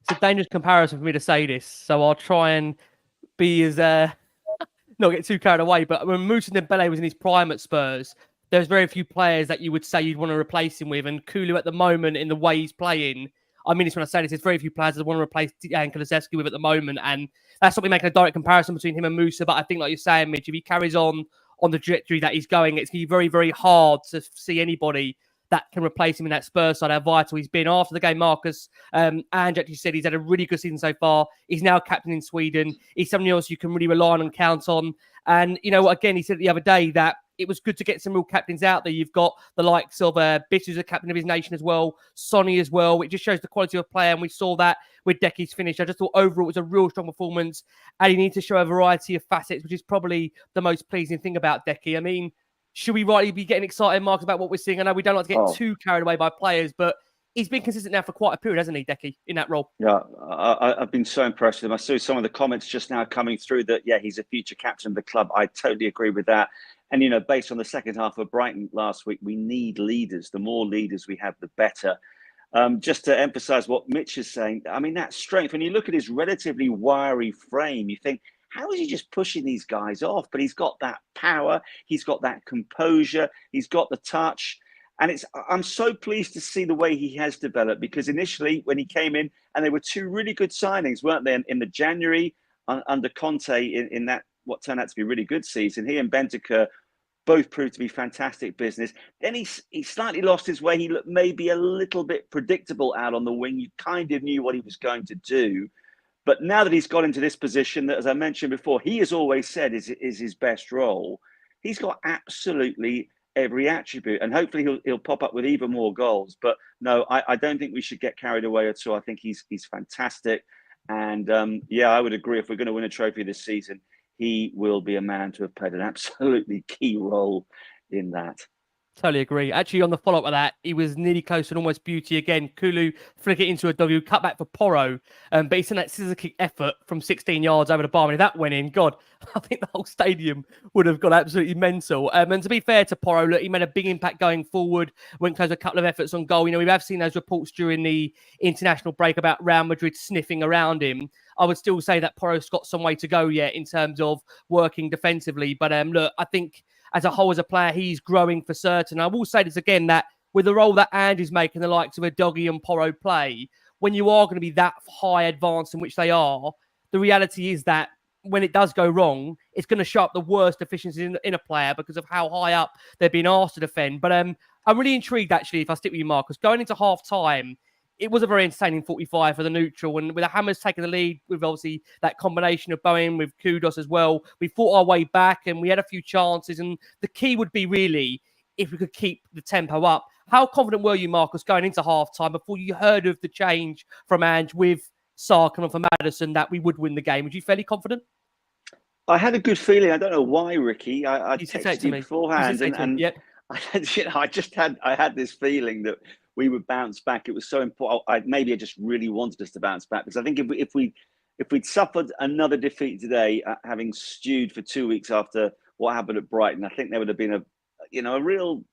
It's a dangerous comparison for me to say this, so I'll try and be as not get too carried away. But when Moussa Dembele was in his prime at Spurs, there's very few players that you would say you'd want to replace him with. And Kulu at the moment, in the way he's playing, I mean this when I say this, there's very few players that want to replace Dejan Kulusevski with at the moment. And that's not me making a direct comparison between him and Moussa. But I think, like you're saying, Mitch, if he carries on the trajectory that he's going, it's going to be very, very hard to see anybody that can replace him in that Spurs side, how vital he's been. After the game, Marcus, Ange actually said he's had a really good season so far. He's now captain in Sweden. He's somebody else you can really rely on and count on. And, you know, again, he said the other day that it was good to get some real captains out there. You've got the likes of Biss, who's a captain of his nation as well, Sonny as well. It just shows the quality of player, and we saw that with Decky's finish. I just thought overall it was a real strong performance, and he needs to show a variety of facets, which is probably the most pleasing thing about Decky. I mean, should we rightly be getting excited, Mark, about what we're seeing? I know we don't like to get too carried away by players, but he's been consistent now for quite a period, hasn't he, Decky, in that role? Yeah, I've been so impressed with him. I saw some of the comments just now coming through that, yeah, he's a future captain of the club. I totally agree with that. And, you know, based on the second half of Brighton last week, we need leaders. The more leaders we have, the better. Just to emphasize what Mitch is saying, I mean, that strength, when you look at his relatively wiry frame, you think, how is he just pushing these guys off? But he's got that power. He's got that composure. He's got the touch. And I'm so pleased to see the way he has developed, because initially when he came in, and there were two really good signings, weren't they, in the January under Conte in that what turned out to be a really good season. He and Bentancur both proved to be fantastic business. Then he slightly lost his way. He looked maybe a little bit predictable out on the wing. You kind of knew what he was going to do. But now that he's got into this position that, as I mentioned before, he has always said is his best role, he's got absolutely every attribute, and hopefully he'll pop up with even more goals. But no, I don't think we should get carried away at all. I think he's fantastic, and yeah, I would agree. If we're going to win a trophy this season, he will be a man to have played an absolutely key role in that. Totally agree. Actually, on the follow-up of that, he was nearly close to an almost beauty again. Kulu flick it into Udogie, cut back for Porro, but he sent that scissor kick effort from 16 yards over the bar. And if that went in, God, I think the whole stadium would have gone absolutely mental. And to be fair to Porro, look, he made a big impact going forward, went close to a couple of efforts on goal. You know, we have seen those reports during the international break about Real Madrid sniffing around him. I would still say that Porro's got some way to go yet in terms of working defensively. But look, I think as a whole, as a player, he's growing for certain. I will say this again, that with the role that Ange is making, the likes of Udogie and Porro play, when you are going to be that high advanced in which they are, the reality is that when it does go wrong, it's going to show up the worst deficiencies in a player because of how high up they're being asked to defend. But I'm really intrigued, actually, if I stick with you, Marcus, going into half-time, it was a very entertaining 45 for the neutral. And with the Hammers taking the lead, with obviously that combination of Bowen with Kudus as well, we fought our way back and we had a few chances. And the key would be really if we could keep the tempo up. How confident were you, Marcus, going into halftime before you heard of the change from Ange with Sark and for Madison that we would win the game? Were you fairly confident? I had a good feeling. I don't know why, Ricky. I texted you beforehand, and yep. I had this feeling that we would bounce back. It was so important. Maybe I just really wanted us to bounce back, because I think if we'd suffered another defeat today, having stewed for 2 weeks after what happened at Brighton, I think there would have been a real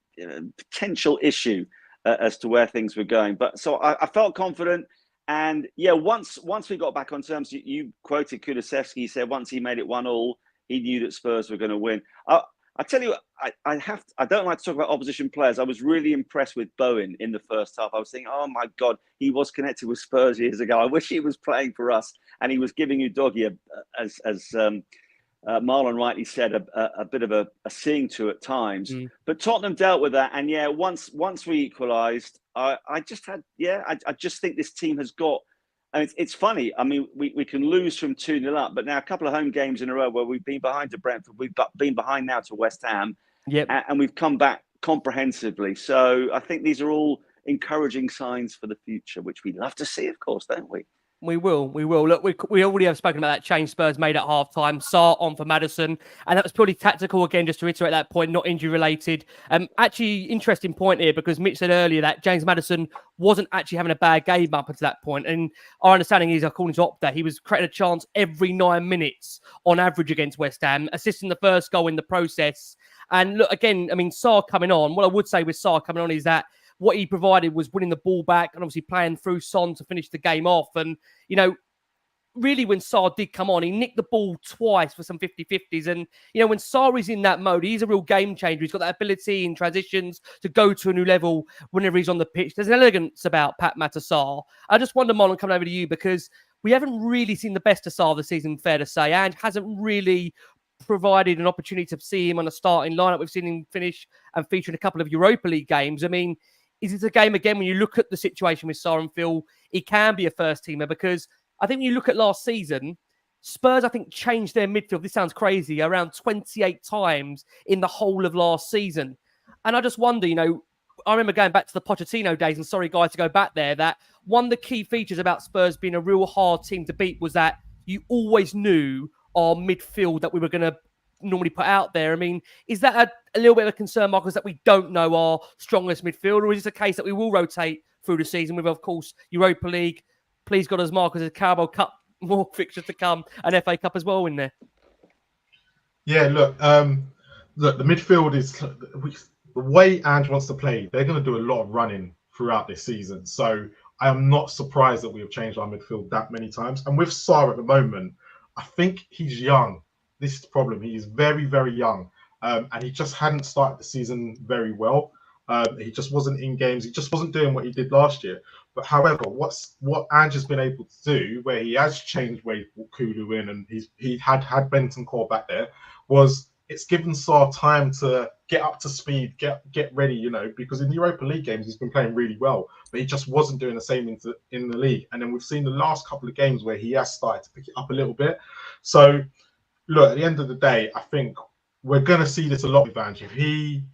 potential issue as to where things were going. But so I felt confident, And yeah, once we got back on terms, you quoted Kulusevski. He said once he made it 1-1, he knew that Spurs were going to win. I tell you, I don't like to talk about opposition players. I was really impressed with Bowen in the first half. I was thinking, oh my God, he was connected with Spurs years ago. I wish he was playing for us, and he was giving Udogie, as Marlon rightly said, a bit of a seeing to at times. But Tottenham dealt with that, and yeah, once we equalised, I just think this team has got. And it's funny. I mean, we can lose from 2-0 up, but now a couple of home games in a row where we've been behind to Brentford, we've been behind now to West Ham, and we've come back comprehensively. So I think these are all encouraging signs for the future, which we love to see, of course, don't we? We will. Look, we already have spoken about that change Spurs made at half-time. Sarr on for Madison. And that was purely tactical, again, just to reiterate that point, not injury-related. Actually, interesting point here, because Mitch said earlier that James Maddison wasn't actually having a bad game up until that point. And our understanding is, according to Opta, he was creating a chance every 9 minutes on average against West Ham, assisting the first goal in the process. And look, again, I mean, Sarr coming on, what I would say with Sarr coming on is that what he provided was winning the ball back and obviously playing through Son to finish the game off. And, you know, really when Sarr did come on, he nicked the ball twice for some 50-50s. And, you know, when Sarr is in that mode, he's a real game changer. He's got that ability in transitions to go to a new level whenever he's on the pitch. There's an elegance about Pat Sarr. I just wonder, Marlon, coming over to you, because we haven't really seen the best of Sarr this season, fair to say, and hasn't really provided an opportunity to see him on a starting lineup. We've seen him finish and feature in a couple of Europa League games. I mean, is it a game, again, when you look at the situation with Sarr and feel he can be a first-teamer? Because I think when you look at last season, Spurs, I think, changed their midfield, this sounds crazy, around 28 times in the whole of last season. And I just wonder, you know, I remember going back to the Pochettino days, and sorry, guys, to go back there, that one of the key features about Spurs being a real hard team to beat was that you always knew our midfield that we were going to normally put out there. I mean, is that a little bit of a concern, Marcus, that we don't know our strongest midfield, or is it a case that we will rotate through the season with, of course, Europa League, please God, as Marcus, a Carabao Cup, more fixtures to come, and FA Cup as well in there? Yeah, look, the midfield is the way Ange wants to play. They're going to do a lot of running throughout this season. So I am not surprised that we have changed our midfield that many times. And with Sarr at the moment, I think he's young. This is the problem. He is very, very young. And he just hadn't started the season very well. He just wasn't in games. He just wasn't doing what he did last year. But however, what Ange has been able to do, where he has changed where he brought Kulu in, and he had Benton Core back there, was it's given Sarr time to get up to speed, get ready, you know, because in the Europa League games, he's been playing really well, but he just wasn't doing the same in the league. And then we've seen the last couple of games where he has started to pick it up a little bit. So, look, at the end of the day, I think we're going to see this a lot with Ange.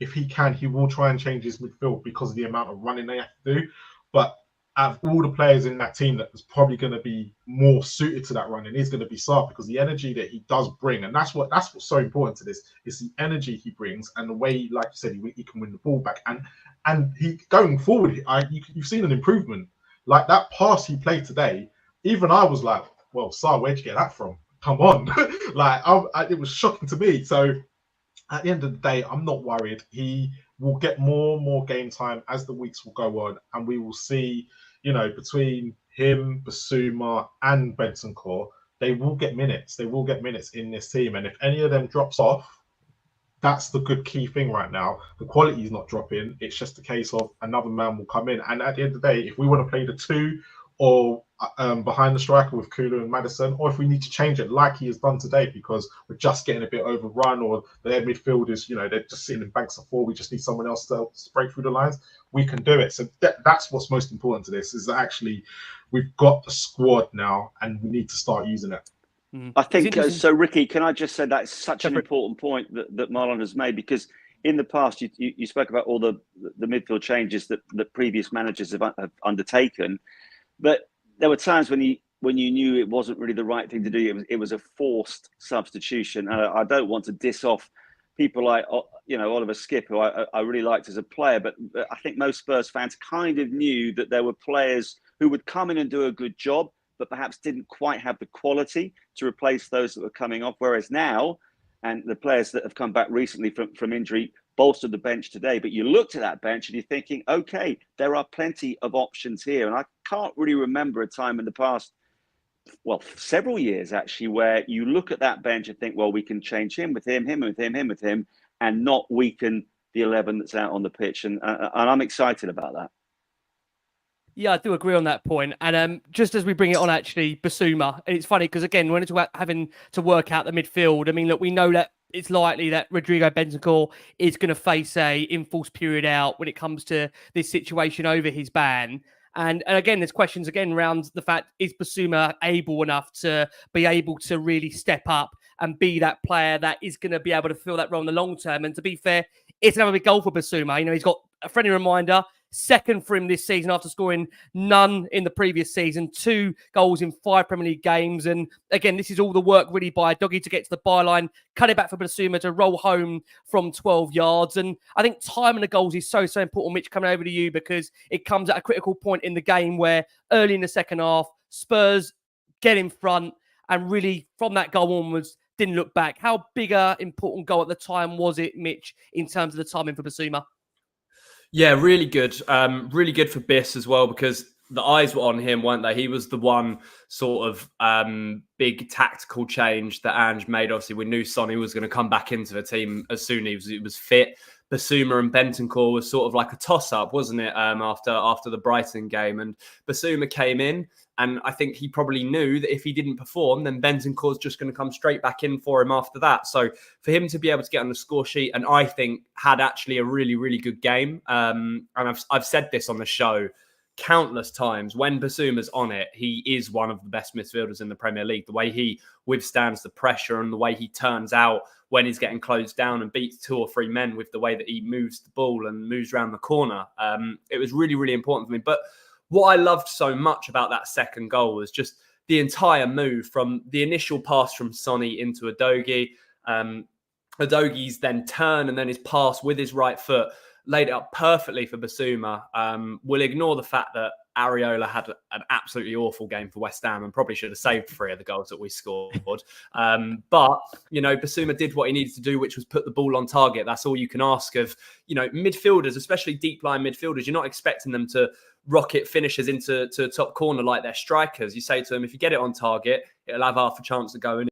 If he can, he will try and change his midfield because of the amount of running they have to do. But out of all the players in that team that is probably going to be more suited to that running is going to be Sarr, because the energy that he does bring, and that's what's so important to this, is the energy he brings and the way, like you said, he can win the ball back. And he going forward, you've seen an improvement. Like that pass he played today, even I was like, well, Sarr, where'd you get that from? Come on. It was shocking to me. So at the end of the day, I'm not worried. He will get more and more game time as the weeks will go on, and we will see, you know, between him, Bissouma, and Bentancur, they will get minutes. They will get minutes in this team. And if any of them drops off, that's the good key thing right now. The quality is not dropping. It's just a case of another man will come in. And at the end of the day, if we want to play the two or behind the striker with Kulu and Madison, or if we need to change it like he has done today because we're just getting a bit overrun, or their midfield is, you know, they're just sitting in banks of four, we just need someone else to break through the lines, we can do it. So that's what's most important to this, is that actually we've got the squad now and we need to start using it. I think so. Ricky, can I just say that's such an important point that Marlon has made, because in the past you spoke about all the midfield changes that previous managers have undertaken, but there were times when you knew it wasn't really the right thing to do. It was a forced substitution. And I don't want to diss off people like, you know, Oliver Skipp, who I really liked as a player, but I think most Spurs fans kind of knew that there were players who would come in and do a good job, but perhaps didn't quite have the quality to replace those that were coming off. Whereas now, and the players that have come back recently from injury bolstered the bench today. But you looked at that bench and you're thinking, okay, there are plenty of options here. And I can't really remember a time in the past, well, several years actually, where you look at that bench and think, well, we can change him with him, him with him, him with him, and not weaken the 11 that's out on the pitch. And I'm excited about that. Yeah, I do agree on that point. And just as we bring it on, actually, Bissouma, and it's funny because, again, when it's about having to work out the midfield, I mean, look, we know that it's likely that Rodrigo Bentancur is going to face a enforced period out when it comes to this situation over his ban. And again, there's questions again around the fact, is Bissouma able enough to be able to really step up and be that player that is going to be able to fill that role in the long term? And to be fair, it's another big goal for Bissouma. You know, he's got a friendly reminder, second for him this season after scoring none in the previous season, 2 goals in 5 Premier League games. And again, this is all the work really by Udogie to get to the byline, cut it back for Bissouma to roll home from 12 yards. And I think timing the goals is so important. Mitch, coming over to you, because it comes at a critical point in the game where early in the second half, Spurs get in front and really from that goal onwards, didn't look back. How big a important goal at the time was it, Mitch, in terms of the timing for Bissouma? Yeah, really good. Really good for Biss as well, because the eyes were on him, weren't they? He was the one sort of big tactical change that Ange made. Obviously, we knew Sonny was going to come back into the team as soon as he was fit. Bissouma and Bentancur was sort of like a toss-up, wasn't it, after the Brighton game? And Bissouma came in, and I think he probably knew that if he didn't perform, then Bentancur's just going to come straight back in for him after that. So for him to be able to get on the score sheet, and I think had actually a really, really good game. And I've said this on the show countless times, when Bissouma's on it, he is one of the best midfielders in the Premier League. The way he withstands the pressure and the way he turns out when he's getting closed down and beats 2 or 3 men with the way that he moves the ball and moves around the corner. It was really, really important for me. But what I loved so much about that second goal was just the entire move from the initial pass from Sonny into Udogie. Udogie's then turn and then his pass with his right foot laid it up perfectly for Bissouma. We'll ignore the fact that Areola had an absolutely awful game for West Ham and probably should have saved 3 of the goals that we scored. But, you know, Bissouma did what he needed to do, which was put the ball on target. That's all you can ask of, you know, midfielders, especially deep line midfielders. You're not expecting them to rocket finishes into a top corner like they're strikers. You say to them, if you get it on target, it'll have half a chance of going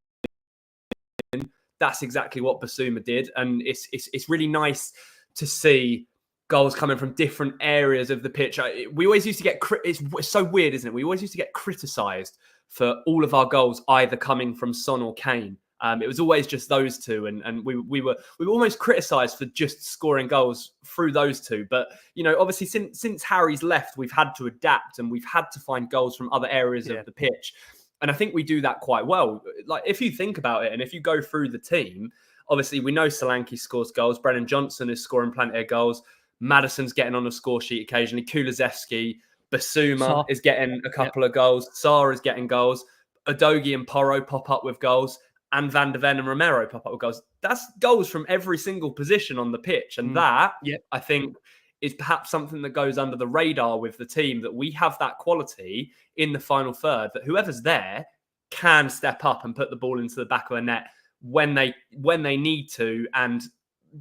in. That's exactly what Bissouma did. And it's really nice to see goals coming from different areas of the pitch. We always used to get, it's so weird, isn't it? We always used to get criticised for all of our goals either coming from Son or Kane. It was always just those two, and we were almost criticised for just scoring goals through those two. But you know, obviously since Harry's left, we've had to adapt and we've had to find goals from other areas of the pitch. And I think we do that quite well. Like if you think about it, and if you go through the team, obviously we know Solanke scores goals. Brennan Johnson is scoring plenty of goals. Madison's getting on the score sheet occasionally. Kulusevski, Bissouma is getting a couple of goals. Sarr is getting goals. Udogie and Porro pop up with goals. And Van de Ven and Romero pop up with goals. That's goals from every single position on the pitch. And that, I think, is perhaps something that goes under the radar with the team, that we have that quality in the final third, that whoever's there can step up and put the ball into the back of the net when they need to. And,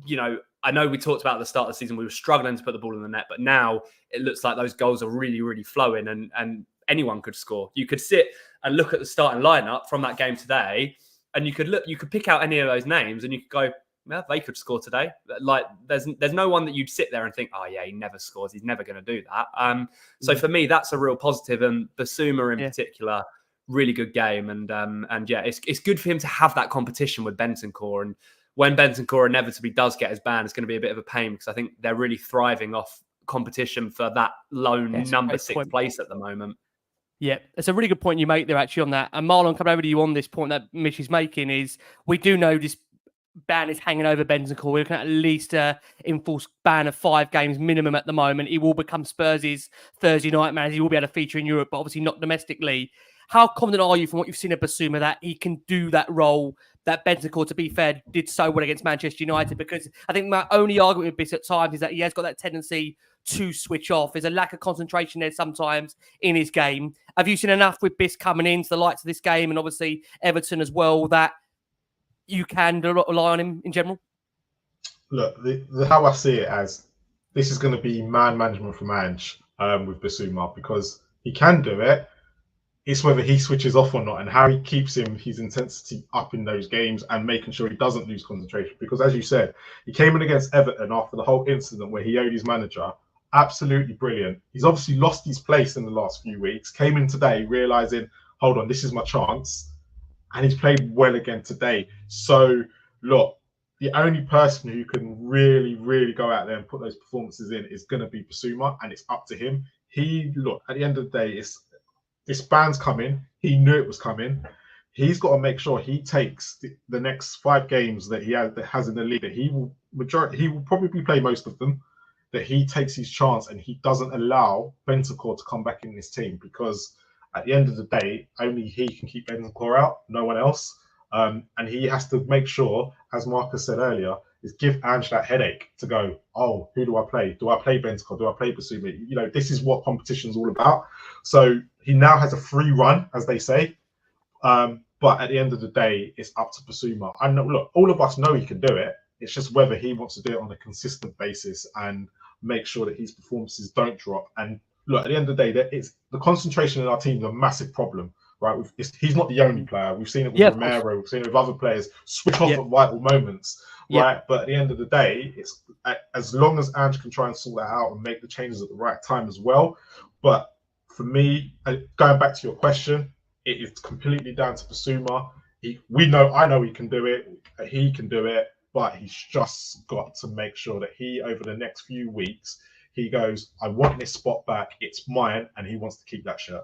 you know, I know we talked about at the start of the season, we were struggling to put the ball in the net, but now it looks like those goals are really, really flowing and anyone could score. You could sit and look at the starting lineup from that game today, and you could pick out any of those names and you could go, well, they could score today. Like there's no one that you'd sit there and think, oh yeah, he never scores. He's never going to do that. So for me, that's a real positive. And Bissouma in particular, really good game. And yeah, it's good for him to have that competition with Bentancur. And when Bentancur inevitably does get his ban, it's going to be a bit of a pain, because I think they're really thriving off competition for that lone number 6 place at the moment. Yeah, it's a really good point you make there actually on that. And Marlon, coming over to you on this point that Mitch is making, is we do know this ban is hanging over Bentancur. We're looking at least an enforced ban of 5 games minimum at the moment. He will become Spurs' Thursday night man. He will be able to feature in Europe, but obviously not domestically. How confident are you from what you've seen of Bissouma that he can do that role that Bentancur, to be fair, did so well against Manchester United? Because I think my only argument with Biss at times is that he has got that tendency to switch off. There's a lack of concentration there sometimes in his game. Have you seen enough with Biss coming into the lights of this game and obviously Everton as well that you can rely on him in general? look, how I see it as this is going to be man management from Ange with Bissouma, because he can do it. It's whether he switches off or not, and how he keeps his intensity up in those games and making sure he doesn't lose concentration. Because as you said, he came in against Everton after the whole incident where he owed his manager. Absolutely brilliant. He's obviously lost his place in the last few weeks. Came in today realizing, hold on, this is my chance, and he's played well again today. So look, the only person who can really, really go out there and put those performances in is going to be Bissouma, and it's up to him. Look, at the end of the day, this ban's coming. He knew it was coming. He's got to make sure he takes the next 5 games that he has in the league. That he will probably play most of them. That he takes his chance and he doesn't allow Bentancur to come back in this team, because at the end of the day, only he can keep Bentancur out, no one else. And he has to make sure, as Marcus said earlier, is give Ange that headache to go, oh, who do I play? Do I play Bentancur? Do I play Bissouma? You know, this is what competition's all about. So he now has a free run, as they say. But at the end of the day, it's up to Bissouma. I know, look, all of us know he can do it. It's just whether he wants to do it on a consistent basis and make sure that his performances don't drop. And look, at the end of the day, the concentration in our team is a massive problem, right? He's not the only player. We've seen it with Romero. We've seen it with other players switch off at vital moments, right? But at the end of the day, it's as long as Ange can try and sort that out and make the changes at the right time as well. But for me, going back to your question, it is completely down to Bissouma. I know he can do it. He can do it. But he's just got to make sure that over the next few weeks, he goes, I want this spot back. It's mine. And he wants to keep that shirt.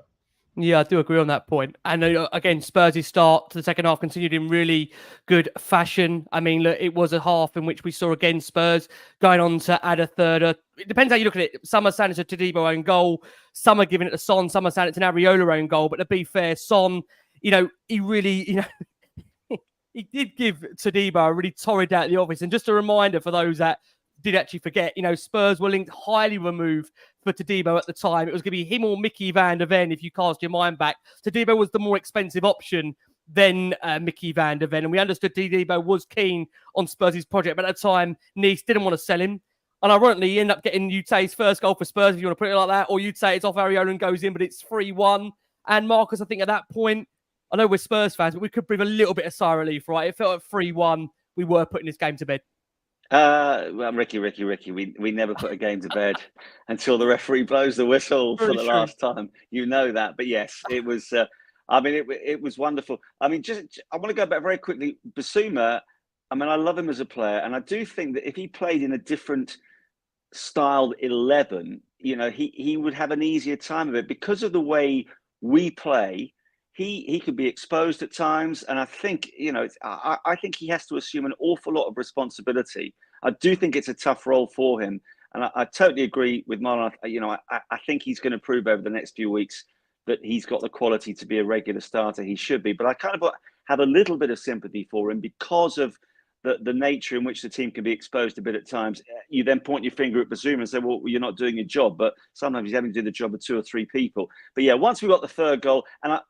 Yeah, I do agree on that point. And again, Spurs' start to the second half continued in really good fashion. I mean, look, it was a half in which we saw again Spurs going on to add a third. It depends how you look at it. Some are saying it's a Todibo own goal. Some are giving it to Son. Some are saying it's an Areola own goal. But to be fair, Son, he really, he did give Todibo a really torrid out of the office. And just a reminder for those that did actually forget, Spurs were linked highly removed for Todibo at the time. It was going to be him or Mickey van der Ven, if you cast your mind back. Todibo was the more expensive option than Mickey van der Ven. And we understood Todibo was keen on Spurs' project. But at the time, Nice didn't want to sell him. And ironically, he ended up getting Ute's first goal for Spurs, if you want to put it like that. Or Ute, it's off Areola and goes in, but it's 3-1. And Marcus, I think at that point, I know we're Spurs fans, but we could breathe a little bit of sigh of relief, right? It felt at 3-1. We were putting this game to bed. Well, Ricky, we never put a game to bed until the referee blows the whistle for the last time. You know that. But yes, it was, it was wonderful. I mean, I want to go back very quickly. Bissouma, I mean, I love him as a player. And I do think that if he played in a different styled 11, he would have an easier time of it because of the way we play. He could be exposed at times, and I think I think he has to assume an awful lot of responsibility. I do think it's a tough role for him, and I totally agree with Marlon. I think he's going to prove over the next few weeks that he's got the quality to be a regular starter. He should be, but I kind of have a little bit of sympathy for him because of the nature in which the team can be exposed a bit at times. You then point your finger at Bissouma and say, well, you're not doing your job, but sometimes he's having to do the job of 2 or 3 people. But yeah, once we got the third goal, and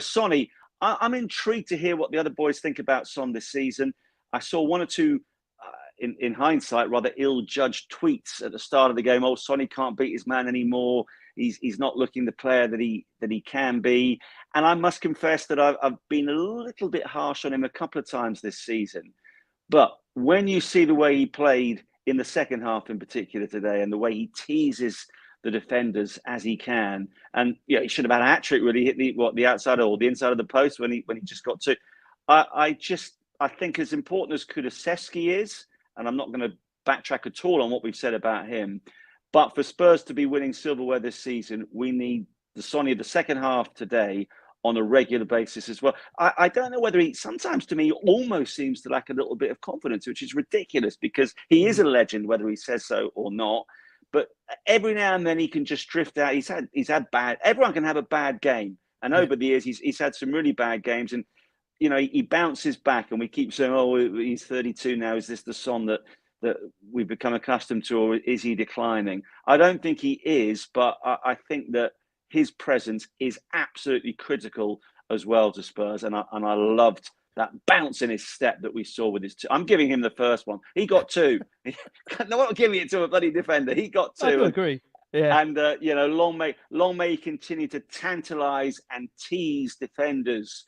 Sonny, I'm intrigued to hear what the other boys think about Son this season. I saw 1 or 2, in hindsight, rather ill-judged tweets at the start of the game. Oh, Sonny can't beat his man anymore. He's not looking the player that he can be. And I must confess that I've been a little bit harsh on him a couple of times this season. But when you see the way he played in the second half in particular today, and the way he teases the defenders as he can, and he should have had a hat-trick, really hit the outside or the inside of the post when he just got to. I think as important as Kulusevski is, and I'm not going to backtrack at all on what we've said about him, but for Spurs to be winning silverware this season, we need the Sonny of the second half today on a regular basis as well. I don't know whether sometimes to me almost seems to lack a little bit of confidence, which is ridiculous because he is a legend, whether he says so or not. But every now and then he can just drift out. He's had bad. Everyone can have a bad game, and over the years he's had some really bad games. And he bounces back, and we keep saying, "Oh, he's 32 now. Is this the Son that we've become accustomed to, or is he declining?" I don't think he is, but I think that his presence is absolutely critical as well to Spurs, and I loved that bounce in his step that we saw with his two. I'm giving him the first one. He got two. No, I'm not giving it to a bloody defender. He got two. I do agree. Yeah. And, long may he continue to tantalise and tease defenders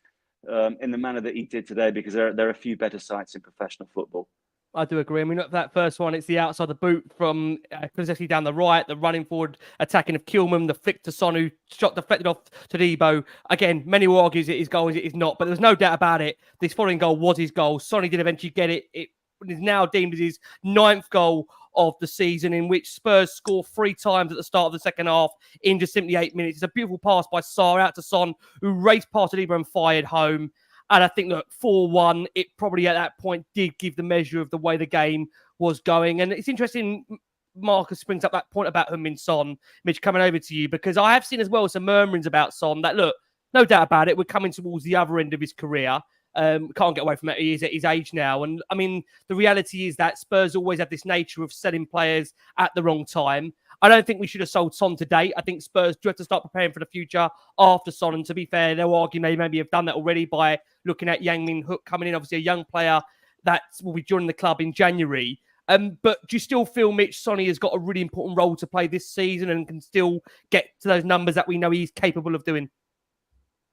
in the manner that he did today, because there are a few better sights in professional football. I do agree. I mean, that first one, it's the outside the boot from Kulusevski down the right, the running forward attacking of Heung-min, the flick to Son, who shot deflected off to Todibo. Again, many will argue it is goal, it is not, but there's no doubt about it. This following goal was his goal. Sonny did eventually get it. It is now deemed as his 9th goal of the season, in which Spurs score 3 times at the start of the second half in just simply 8 minutes. It's a beautiful pass by Sarr out to Son, who raced past Todibo and fired home. And I think that 4-1, it probably at that point did give the measure of the way the game was going. And it's interesting, Marcus brings up that point about Heung-min Son. Mitch, coming over to you, because I have seen as well some murmurings about Son that, look, no doubt about it, we're coming towards the other end of his career. Can't get away from it. He is at his age now. And I mean, the reality is that Spurs always have this nature of selling players at the wrong time. I don't think we should have sold Son today. I think Spurs do have to start preparing for the future after Son. And to be fair, they'll argue they maybe have done that already by looking at Min-hyuk coming in, obviously a young player that will be joining the club in January. But do you still feel Mitch Sonny has got a really important role to play this season and can still get to those numbers that we know he's capable of doing?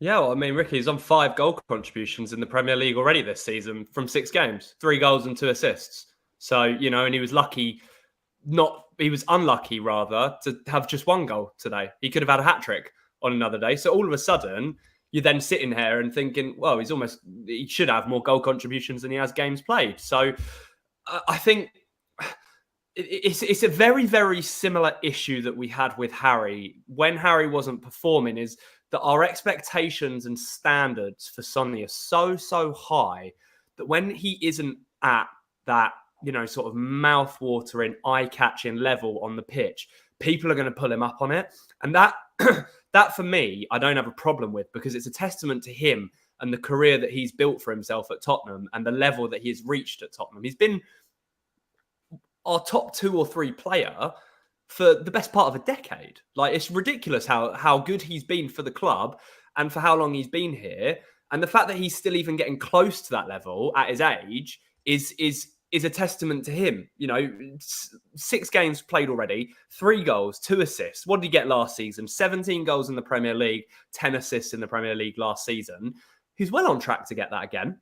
Yeah, well, I mean, Ricky's on 5 goal contributions in the Premier League already this season from 6 games, 3 goals and 2 assists. So, and he was unlucky rather to have just 1 goal today. He could have had a hat-trick on another day. So all of a sudden, you're then sitting here and thinking, well, he should have more goal contributions than he has games played. So I think it's a very, very similar issue that we had with Harry when Harry wasn't performing, is that our expectations and standards for Sonny are so high that when he isn't at that, sort of mouth-watering, eye-catching level on the pitch, people are going to pull him up on it. And that for me, I don't have a problem with, because it's a testament to him and the career that he's built for himself at Tottenham and the level that he's reached at Tottenham. He's been our top 2 or 3 player for the best part of a decade. Like, it's ridiculous how good he's been for the club and for how long he's been here. And the fact that he's still even getting close to that level at his age is a testament to him. 6 games played already, 3 goals, 2 assists. What did he get last season? 17 goals in the Premier League, 10 assists in the Premier League last season. He's well on track to get that again,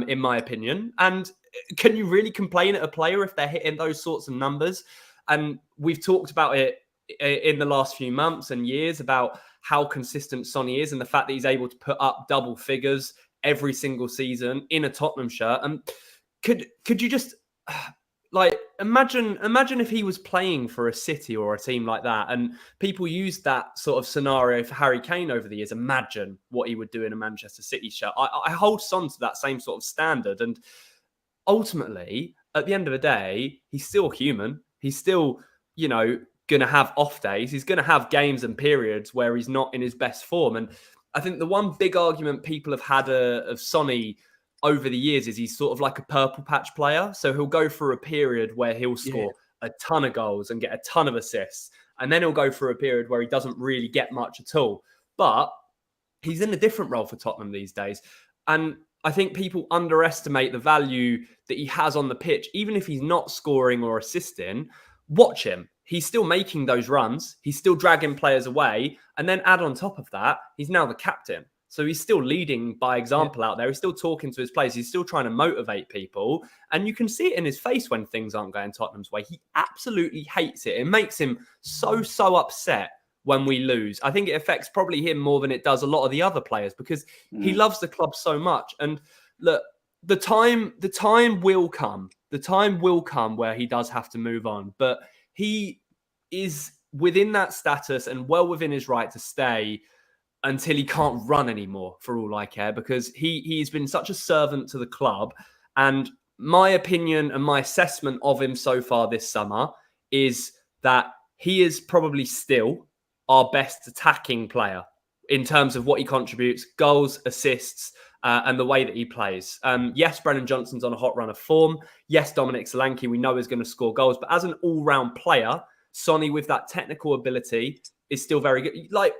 in my opinion. And can you really complain at a player if they're hitting those sorts of numbers? And we've talked about it in the last few months and years about how consistent Sonny is and the fact that he's able to put up double figures every single season in a Tottenham shirt. And could you just imagine if he was playing for a City or a team like that, and people used that sort of scenario for Harry Kane over the years. Imagine what he would do in a Manchester City shirt. I hold Son to that same sort of standard. And ultimately, at the end of the day, he's still human. He's still, going to have off days. He's going to have games and periods where he's not in his best form. And I think the one big argument people have had of Sonny over the years is he's sort of like a purple patch player. So he'll go through a period where he'll score a ton of goals and get a ton of assists. And then he'll go through a period where he doesn't really get much at all. But he's in a different role for Tottenham these days. And I think people underestimate the value that he has on the pitch. Even if he's not scoring or assisting, watch him. He's still making those runs. He's still dragging players away. And then add on top of that, he's now the captain. So he's still leading by example out there. He's still talking to his players. He's still trying to motivate people. And you can see it in his face when things aren't going Tottenham's way. He absolutely hates it. It makes him so upset when we lose. I think it affects probably him more than it does a lot of the other players, because he loves the club so much. And look, the time will come. The time will come where he does have to move on. But he is within that status and well within his right to stay until he can't run anymore, for all I care, because he's been such a servant to the club. And my opinion and my assessment of him so far this summer is that he is probably still our best attacking player in terms of what he contributes, goals, assists, and the way that he plays. Yes, Brennan Johnson's on a hot run of form. Yes, Dominic Solanke, we know is going to score goals. But as an all-round player, Sonny, with that technical ability, is still very good. Like,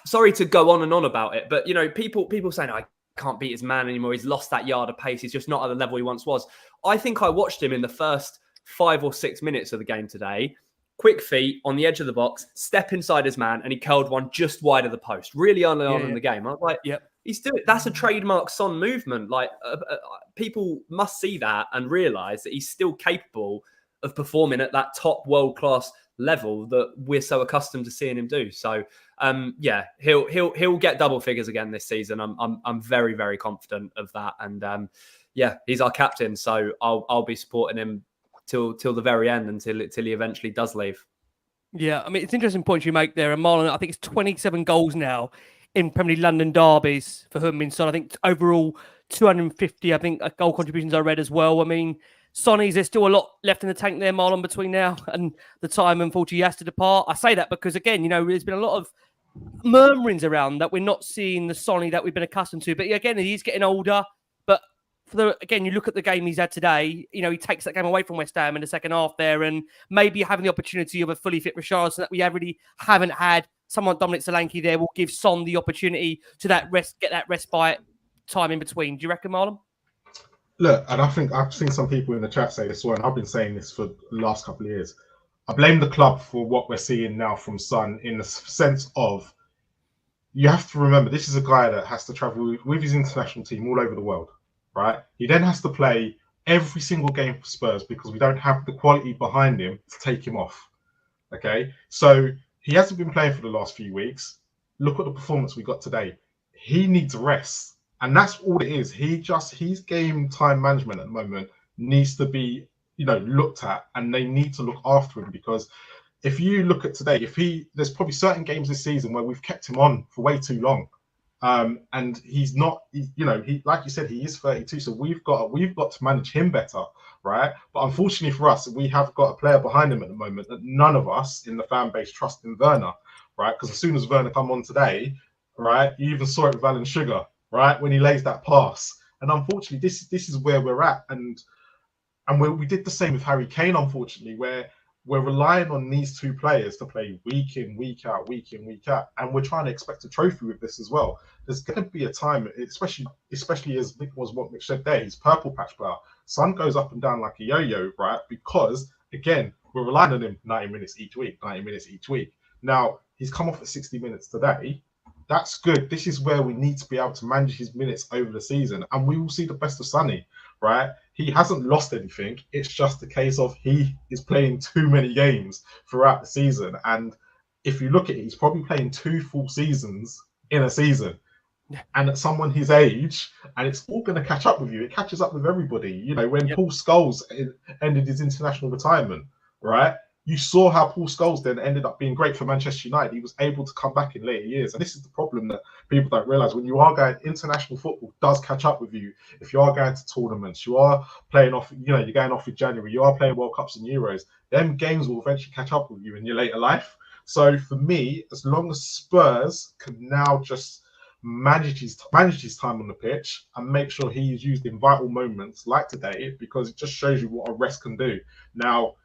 sorry to go on and on about it, but, people saying, I can't beat his man anymore. He's lost that yard of pace. He's just not at the level he once was. I think I watched him in the first 5 or 6 minutes of the game today. Quick feet on the edge of the box, step inside his man, and he curled one just wide of the post, really early on in the game. I was like, he's doing that's a trademark Son movement. Like people must see that and realise that he's still capable of performing at that top world-class level that we're so accustomed to seeing him do. So he'll get double figures again this season. I'm very, very confident of that. And he's our captain, so I'll be supporting him till the very end until he eventually does leave. Yeah, I mean, it's interesting points you make there. And Marlon, I think it's 27 goals now in Premier League London derbies for Heung-min Son. I think overall 250, I think, goal contributions I read as well. I mean, Sonny's, there's still a lot left in the tank there, Marlon, between now and the time, unfortunately, he has to depart. I say that because, again, there's been a lot of murmurings around that we're not seeing the Sonny that we've been accustomed to. But again, he's getting older. But again, you look at the game he's had today, he takes that game away from West Ham in the second half there, and maybe having the opportunity of a fully fit Richarlison that we really haven't had. Someone like Dominic Solanke there will give Son the opportunity to get that respite time in between. Do you reckon, Marlon? Look, and I think I've seen some people in the chat say this, and I've been saying this for the last couple of years. I blame the club for what we're seeing now from Son in the sense of you have to remember this is a guy that has to travel with his international team all over the world, right? He then has to play every single game for Spurs because we don't have the quality behind him to take him off, okay? So he hasn't been playing for the last few weeks. Look at the performance we got today. He needs rest. And that's all it is. His game time management at the moment needs to be, looked at, and they need to look after him because if you look at today, there's probably certain games this season where we've kept him on for way too long, and he's not, like you said, he is 32, so we've got to manage him better, right? But unfortunately for us, we have got a player behind him at the moment that none of us in the fan base trust in Werner, right? Because as soon as Werner come on today, right, you even saw it with Alan Sugar. Right, when he lays that pass, and unfortunately, this is where we're at, and we did the same with Harry Kane. Unfortunately, where we're relying on these two players to play week in, week out, and we're trying to expect a trophy with this as well. There's going to be a time, especially as Nick was what Mitch said there. He's purple patch player. Son goes up and down like a yo-yo, right? Because again, we're relying on him 90 minutes each week. Now he's come off at 60 minutes today. That's good. This is where we need to be able to manage his minutes over the season, and we will see the best of Sonny, right? He hasn't lost anything. It's just a case of he is playing too many games throughout the season, and if you look at it, he's probably playing 2 full seasons in a season. And at someone his age, and it's all going to catch up with you. It catches up with everybody. When Paul Scholes ended his international retirement, right? You saw how Paul Scholes then ended up being great for Manchester United. He was able to come back in later years. And this is the problem that people don't realise. When you are going, international football does catch up with you. If you are going to tournaments, you are playing off, you're going off in January, you are playing World Cups and Euros, them games will eventually catch up with you in your later life. So for me, as long as Spurs can now just manage his time on the pitch and make sure he is used in vital moments like today, because it just shows you what a rest can do. Now,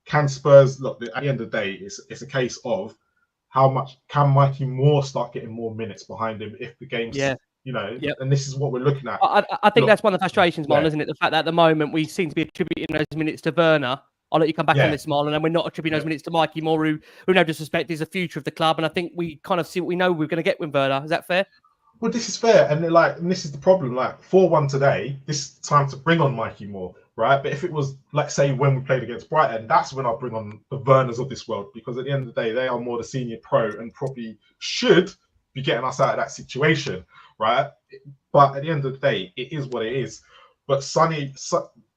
can Spurs look at the end of the day? It's a case of how much can Mikey Moore start getting more minutes behind him if the game's and this is what we're looking at. I think that's one of the frustrations, Marlon, isn't it? The fact that at the moment we seem to be attributing those minutes to Werner. I'll let you come back on this, Marlon, and we're not attributing those minutes to Mikey Moore, who no disrespect is the future of the club, and I think we kind of see what we know we're going to get with Werner. Is that fair? Well, this is fair, and this is the problem. 4-1 today, this is time to bring on Mikey Moore. Right, but if it was, say, when we played against Brighton, that's when I'll bring on the Werners of this world, because at the end of the day, they are more the senior pro and probably should be getting us out of that situation, right? But at the end of the day, it is what it is. But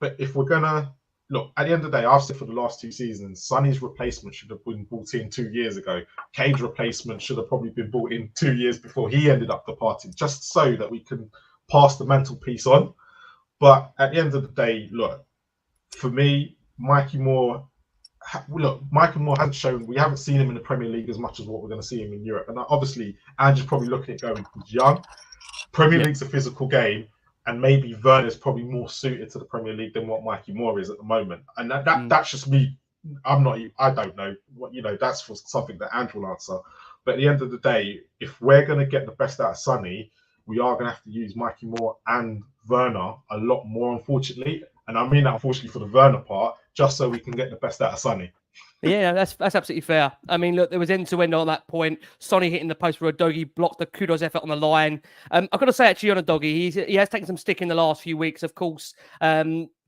but if we're gonna look at the end of the day, I've said for the last 2 seasons, Sonny's replacement should have been brought in 2 years ago. Cade's replacement should have probably been brought in 2 years before he ended up departing, just so that we can pass the mantelpiece on. But at the end of the day, look, for me, Mikey Moore hasn't shown, we haven't seen him in the Premier League as much as what we're going to see him in Europe. And obviously, Ange's probably looking at going, he's young. Premier League's a physical game, and maybe Werner's probably more suited to the Premier League than what Mikey Moore is at the moment. And that's just me. I don't know. That's for something that Ange will answer. But at the end of the day, if we're going to get the best out of Sonny, we are going to have to use Mikey Moore and Werner a lot more, unfortunately. And I mean that, unfortunately, for the Werner part, just so we can get the best out of Sonny. Yeah, that's absolutely fair. I mean, look, there was end-to-end on that point. Sonny hitting the post for Udogie, blocked the Kudus effort on the line. I've got to say, actually, on Udogie, he has taken some stick in the last few weeks, of course.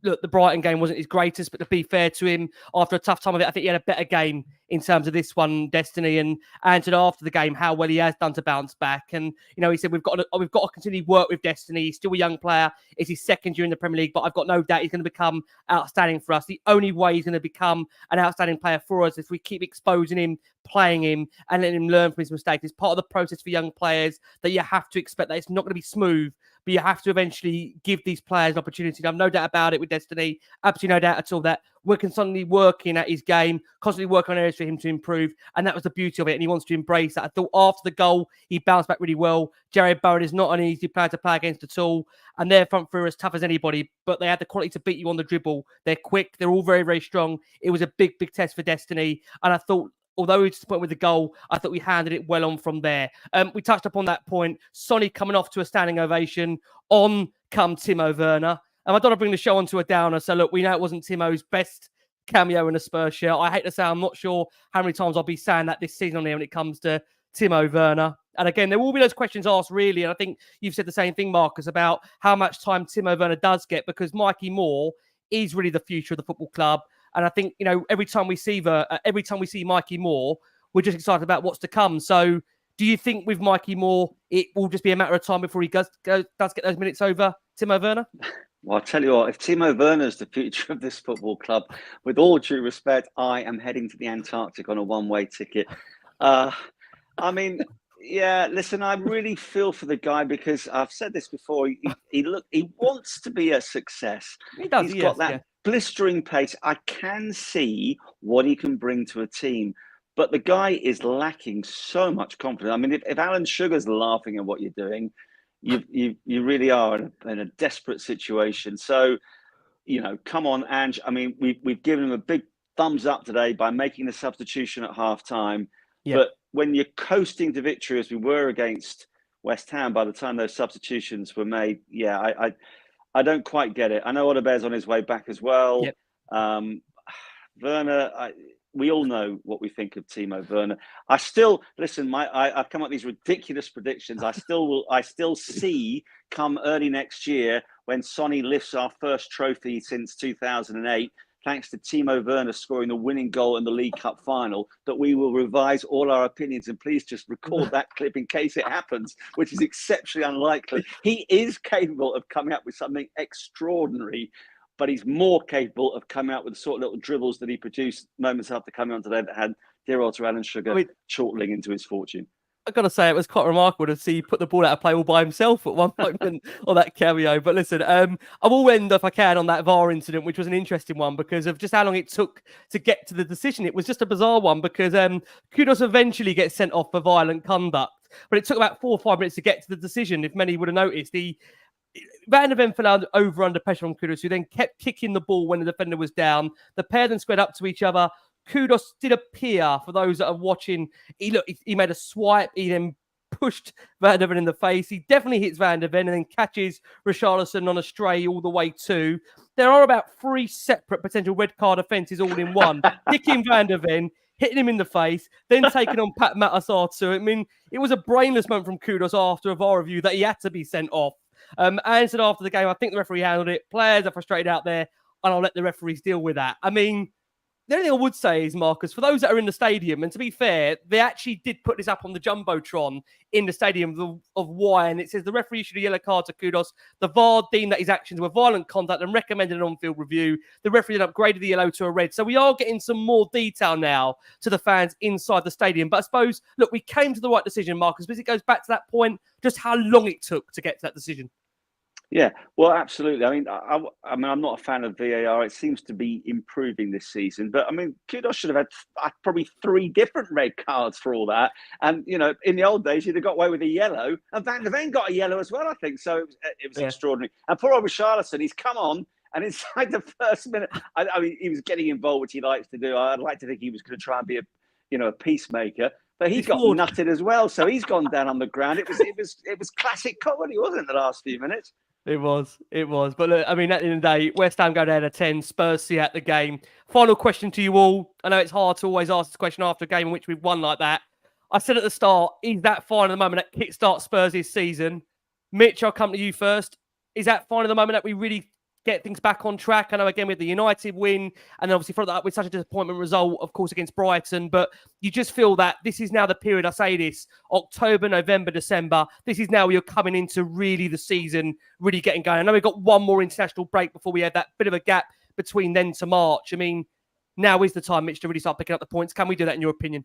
Look, the Brighton game wasn't his greatest, but to be fair to him, after a tough time of it, I think he had a better game in terms of this one, Destiny, and answered after the game how well he has done to bounce back. And, you know, he said, we've got to continue to work with Destiny. He's still a young player. It's his second year in the Premier League, but I've got no doubt he's going to become outstanding for us. The only way he's going to become an outstanding player for us is if we keep exposing him, playing him, and letting him learn from his mistakes. It's part of the process for young players that you have to expect that it's not going to be smooth, but you have to eventually give these players an opportunity. And I've no doubt about it with Destiny. Absolutely no doubt at all that we're constantly working at his game, constantly working on areas for him to improve. And that was the beauty of it. And he wants to embrace that. I thought after the goal, he bounced back really well. Jared Bowen is not an easy player to play against at all. And their front three are as tough as anybody, but they had the quality to beat you on the dribble. They're quick. They're all very, very strong. It was a big, big test for Destiny. And I thought, although we disappointed with the goal, I thought we handled it well on from there. We touched upon that point. Sonny coming off to a standing ovation. On come Timo Werner. I don't want to bring the show onto a downer. So look, we know it wasn't Timo's best cameo in a Spurs shirt. I hate to say, I'm not sure how many times I'll be saying that this season on here when it comes to Timo Werner. And again, there will be those questions asked, really. And I think you've said the same thing, Marcus, about how much time Timo Werner does get, because Mikey Moore is really the future of the football club. And I think, you know, every time we see Mikey Moore, we're just excited about what's to come. So do you think with Mikey Moore, it will just be a matter of time before he does get those minutes over Timo Werner? Well, I'll tell you what, if Timo Werner's the future of this football club, with all due respect, I am heading to the Antarctic on a one-way ticket. I mean, yeah, listen, I really feel for the guy, because I've said this before. He wants to be a success. He does. He's got that blistering pace. I can see what he can bring to a team, but the guy is lacking so much confidence. I mean, if Alan Sugar's laughing at what you're doing, you really are in a desperate situation. So, you know, come on, Ange. I mean, we've given him a big thumbs up today by making the substitution at half time. Yeah. But when you're coasting to victory, as we were against West Ham, by the time those substitutions were made, yeah, I don't quite get it. I know Odebear's on his way back as well. Yep. Werner, we all know what we think of Timo Werner. I still listen. I've come up with these ridiculous predictions. I still see come early next year, when Sonny lifts our first trophy since 2008, thanks to Timo Werner scoring the winning goal in the League Cup final, that we will revise all our opinions. And please just record that clip in case it happens, which is exceptionally unlikely. He is capable of coming up with something extraordinary, but he's more capable of coming out with the sort of little dribbles that he produced moments after coming on today that had dear old Alan Sugar chortling into his fortune. I've got to say, it was quite remarkable to see he put the ball out of play all by himself at one moment on that cameo. But listen, I will end, if I can, on that VAR incident, which was an interesting one because of just how long it took to get to the decision. It was just a bizarre one because Kudus eventually gets sent off for violent conduct, but it took about 4 or 5 minutes to get to the decision. If many would have noticed, Van der Ven fell over under pressure from Kudus, who then kept kicking the ball when the defender was down. The pair then squared up to each other. Kudus did appear, for those that are watching, he made a swipe. He then pushed Van der Ven in the face. He definitely hits Van der Ven and then catches Richarlison on a stray all the way to. There are about 3 separate potential red card offences all in one. Kicking Van der Ven, hitting him in the face, then taking on Pat Matasartu. I mean, it was a brainless moment from Kudus after a VAR review that he had to be sent off. Ange said after the game, I think the referee handled it. Players are frustrated out there, and I'll let the referees deal with that. I mean, the only thing I would say is, Marcus, for those that are in the stadium, and to be fair, they actually did put this up on the Jumbotron in the stadium of why, and it says the referee issued a yellow card to Kudus. The VAR deemed that his actions were violent conduct and recommended an on-field review. The referee then upgraded the yellow to a red. So we are getting some more detail now to the fans inside the stadium. But I suppose, look, we came to the right decision, Marcus, because it goes back to that point, just how long it took to get to that decision. Yeah, well, absolutely. I mean, I'm not a fan of VAR. It seems to be improving this season. But, I mean, Kudus should have had probably 3 different red cards for all that. And, you know, in the old days, you'd have got away with a yellow. And Van der Ven got a yellow as well, I think. So it was extraordinary. And poor old Richarlison, he's come on. And inside the first minute, I mean, he was getting involved, which he likes to do. I'd like to think he was going to try and be a peacemaker. but he got scored. nutted as well. So he's gone down on the ground. It was classic comedy, wasn't it? The last few minutes. It was. But look, I mean, at the end of the day, West Ham go down to 10, Spurs see out the game. Final question to you all. I know it's hard to always ask this question after a game in which we've won like that. I said at the start, is that fine at the moment that kickstart Spurs this season? Mitch, I'll come to you first. Is that fine at the moment that we really get things back on track? I know, again, with the United win, and then obviously followed that up with such a disappointment result, of course, against Brighton. But you just feel that this is now the period, I say this, October, November, December, this is now where you're coming into really the season, really getting going. I know we've got one more international break before we have that bit of a gap between then to March. I mean, now is the time, Mitch, to really start picking up the points. Can we do that in your opinion?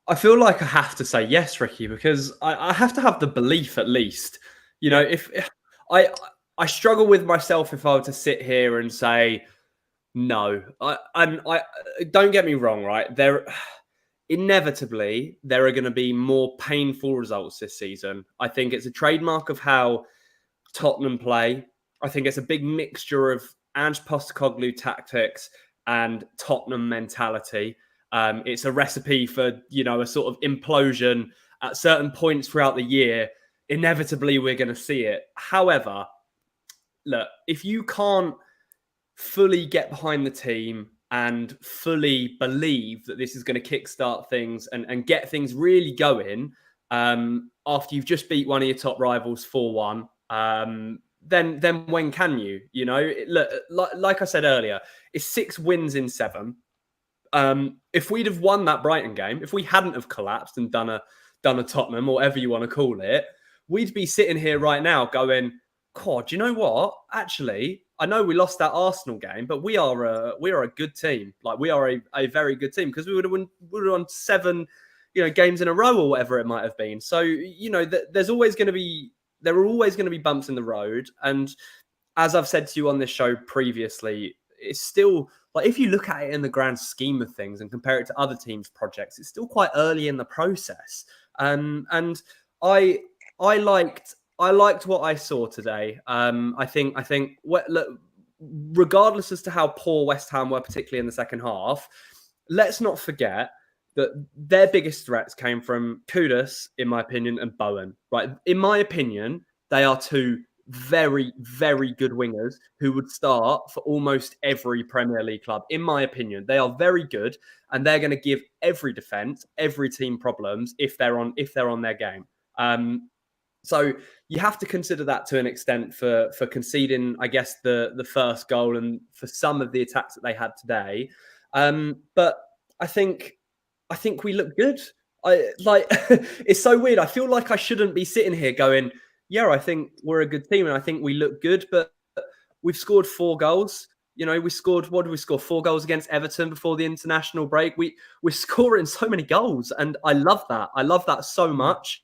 I feel like I have to say yes, Ricky, because I have to have the belief at least. You know, if I struggle with myself if I were to sit here and say no. I don't get me wrong, right? Inevitably there are going to be more painful results this season. I think it's a trademark of how Tottenham play. I think it's a big mixture of Ange Postecoglou tactics and Tottenham mentality. It's a recipe for, a sort of implosion at certain points throughout the year. Inevitably, we're going to see it. However, look, if you can't fully get behind the team and fully believe that this is going to kickstart things and get things really going after you've just beat one of your top rivals 4-1, then when can you? Look, like I said earlier, it's 6 wins in 7. If we'd have won that Brighton game, if we hadn't have collapsed and done a Tottenham, or whatever you want to call it, we'd be sitting here right now going, God, you know what? Actually, I know we lost that Arsenal game, but we are a good team. Like, we are a very good team, because we would have won 7, games in a row or whatever it might have been. So, there are always going to be bumps in the road. And as I've said to you on this show previously, it's still, like, if you look at it in the grand scheme of things and compare it to other teams' projects, it's still quite early in the process. And I liked what I saw today. I think look, regardless as to how poor West Ham were, particularly in the second half, let's not forget that their biggest threats came from Kudus, in my opinion, and Bowen. Right, in my opinion, they are 2 very, very good wingers who would start for almost every Premier League club. In my opinion, they are very good, and they're going to give every defense, every team problems if they're on their game. So you have to consider that to an extent for conceding, I guess, the first goal and for some of the attacks that they had today. But I think we look good. It's so weird. I feel like I shouldn't be sitting here going, yeah, I think we're a good team and I think we look good, but we've scored 4 goals. We scored, what did we score? 4 goals against Everton before the international break. We're scoring so many goals, and I love that. I love that so much.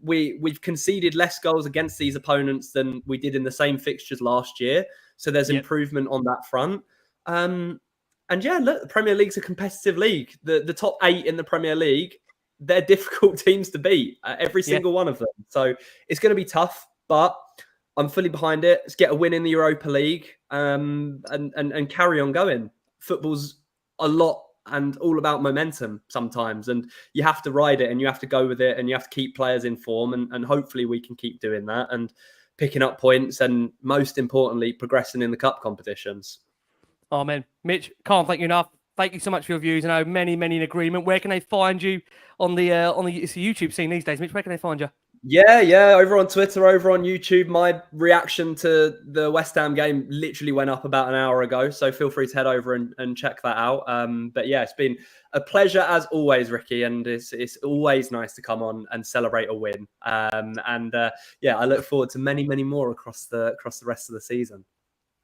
We've conceded less goals against these opponents than we did in the same fixtures last year. So there's improvement on that front. And yeah, look, the Premier League's a competitive league. The top 8 in the Premier League, they're difficult teams to beat, every single one of them. So it's going to be tough, but I'm fully behind it. Let's get a win in the Europa League and carry on going. Football's a lot and all about momentum sometimes, and you have to ride it and you have to go with it and you have to keep players in form, and hopefully we can keep doing that and picking up points and, most importantly, progressing in the cup competitions. Amen. Mitch, can't thank you enough. Thank you so much for your views. I know many in agreement. Where can they find you on the it's the YouTube scene these days, Mitch? Where can they find you? Yeah, over on Twitter, over on YouTube. My reaction to the West Ham game literally went up about an hour ago, so feel free to head over and check that out. But yeah, it's been a pleasure as always, Ricky, and it's always nice to come on and celebrate a win. Yeah, I look forward to many more across the rest of the season.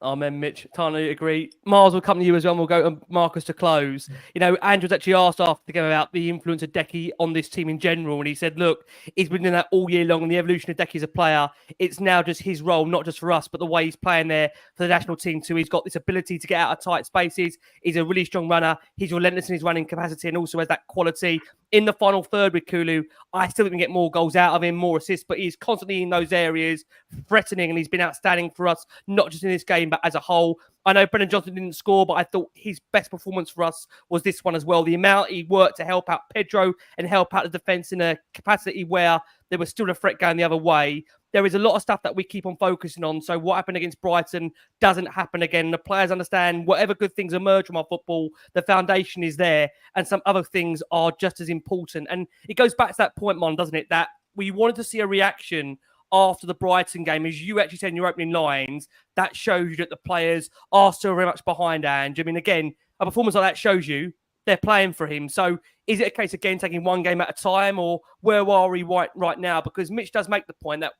Amen, Mitch. Totally agree. Miles, will come to you as well, and we'll go to Marcus to close. Andrew was actually asked after the game about the influence of Decky on this team in general, and he said, look, he's been doing that all year long, and the evolution of Decky as a player, it's now just his role, not just for us, but the way he's playing there for the national team too. He's got this ability to get out of tight spaces. He's a really strong runner. He's relentless in his running capacity and also has that quality. in the final third with Kulu, I still think we get more goals out of him, more assists, but he's constantly in those areas, threatening, and he's been outstanding for us, not just in this game, but as a whole. I know Brennan Johnson didn't score, but I thought his best performance for us was this one as well. The amount he worked to help out Pedro and help out the defence in a capacity where there was still a threat going the other way. There is a lot of stuff that we keep on focusing on. So what happened against Brighton doesn't happen again. The players understand whatever good things emerge from our football, the foundation is there, and some other things are just as important. And it goes back to that point, Mon, doesn't it? That we wanted to see a reaction after the Brighton game, as you actually said in your opening lines, that shows you that the players are still very much behind Ange. I mean, again, a performance like that shows you they're playing for him. So is it a case, again, taking one game at a time, or where are we right now? Because Mitch does make the point that,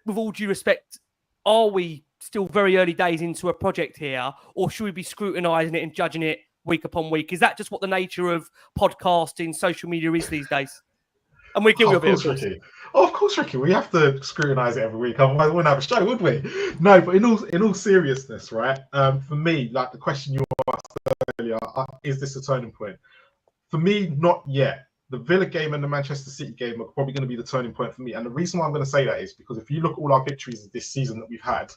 with all due respect, are we still very early days into a project here, or should we be scrutinising it and judging it week upon week? Is that just what the nature of podcasting, social media is these days? And we're guilty of it, of course. Ricky. Oh, of course, Ricky. We have to scrutinise it every week. Otherwise, we wouldn't have a show, would we? No, but in all seriousness, right? For me, like the question you asked earlier, is this a turning point? For me, not yet. The Villa game and the Manchester City game are probably going to be the turning point for me. And the reason why I'm going to say that is because if you look at all our victories this season that we've had,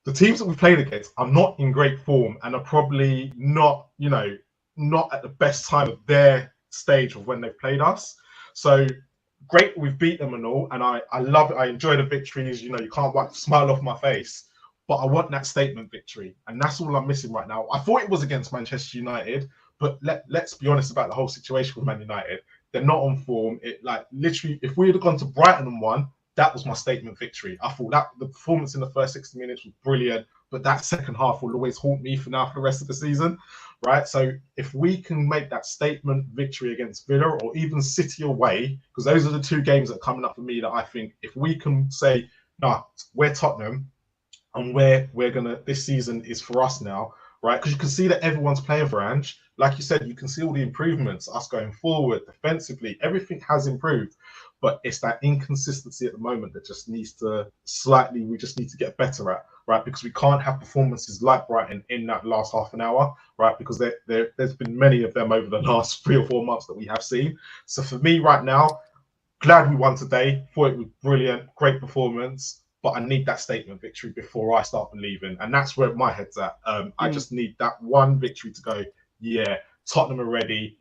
the teams that we've played against are not in great form and are probably not, not at the best time of their stage of when they've played us. So great, we've beat them and all, and I love it. I enjoy the victories. You can't wipe the smile off my face, but I want that statement victory, and that's all I'm missing right now. I thought it was against Manchester United, but let's be honest about the whole situation with Man United. They're not on form. Literally, if we had gone to Brighton and won, that was my statement victory. I thought that the performance in the first 60 minutes was brilliant, but that second half will always haunt me for the rest of the season. Right, so if we can make that statement victory against Villa or even City away, because those are the two games that are coming up for me that I think if we can say, nah, we're Tottenham and we're gonna, this season is for us now, right? Because you can see that everyone's playing for Ange. Like you said, you can see all the improvements, us going forward, defensively, everything has improved. But it's that inconsistency at the moment that just needs to we just need to get better at, right? Because we can't have performances like Brighton in that last half an hour, right? Because there's been many of them over the last 3 or 4 months that we have seen. So for me right now, glad we won today. Thought it was brilliant, great performance. But I need that statement victory before I start believing. And that's where my head's at. I just need that one victory to go, yeah, Tottenham are ready.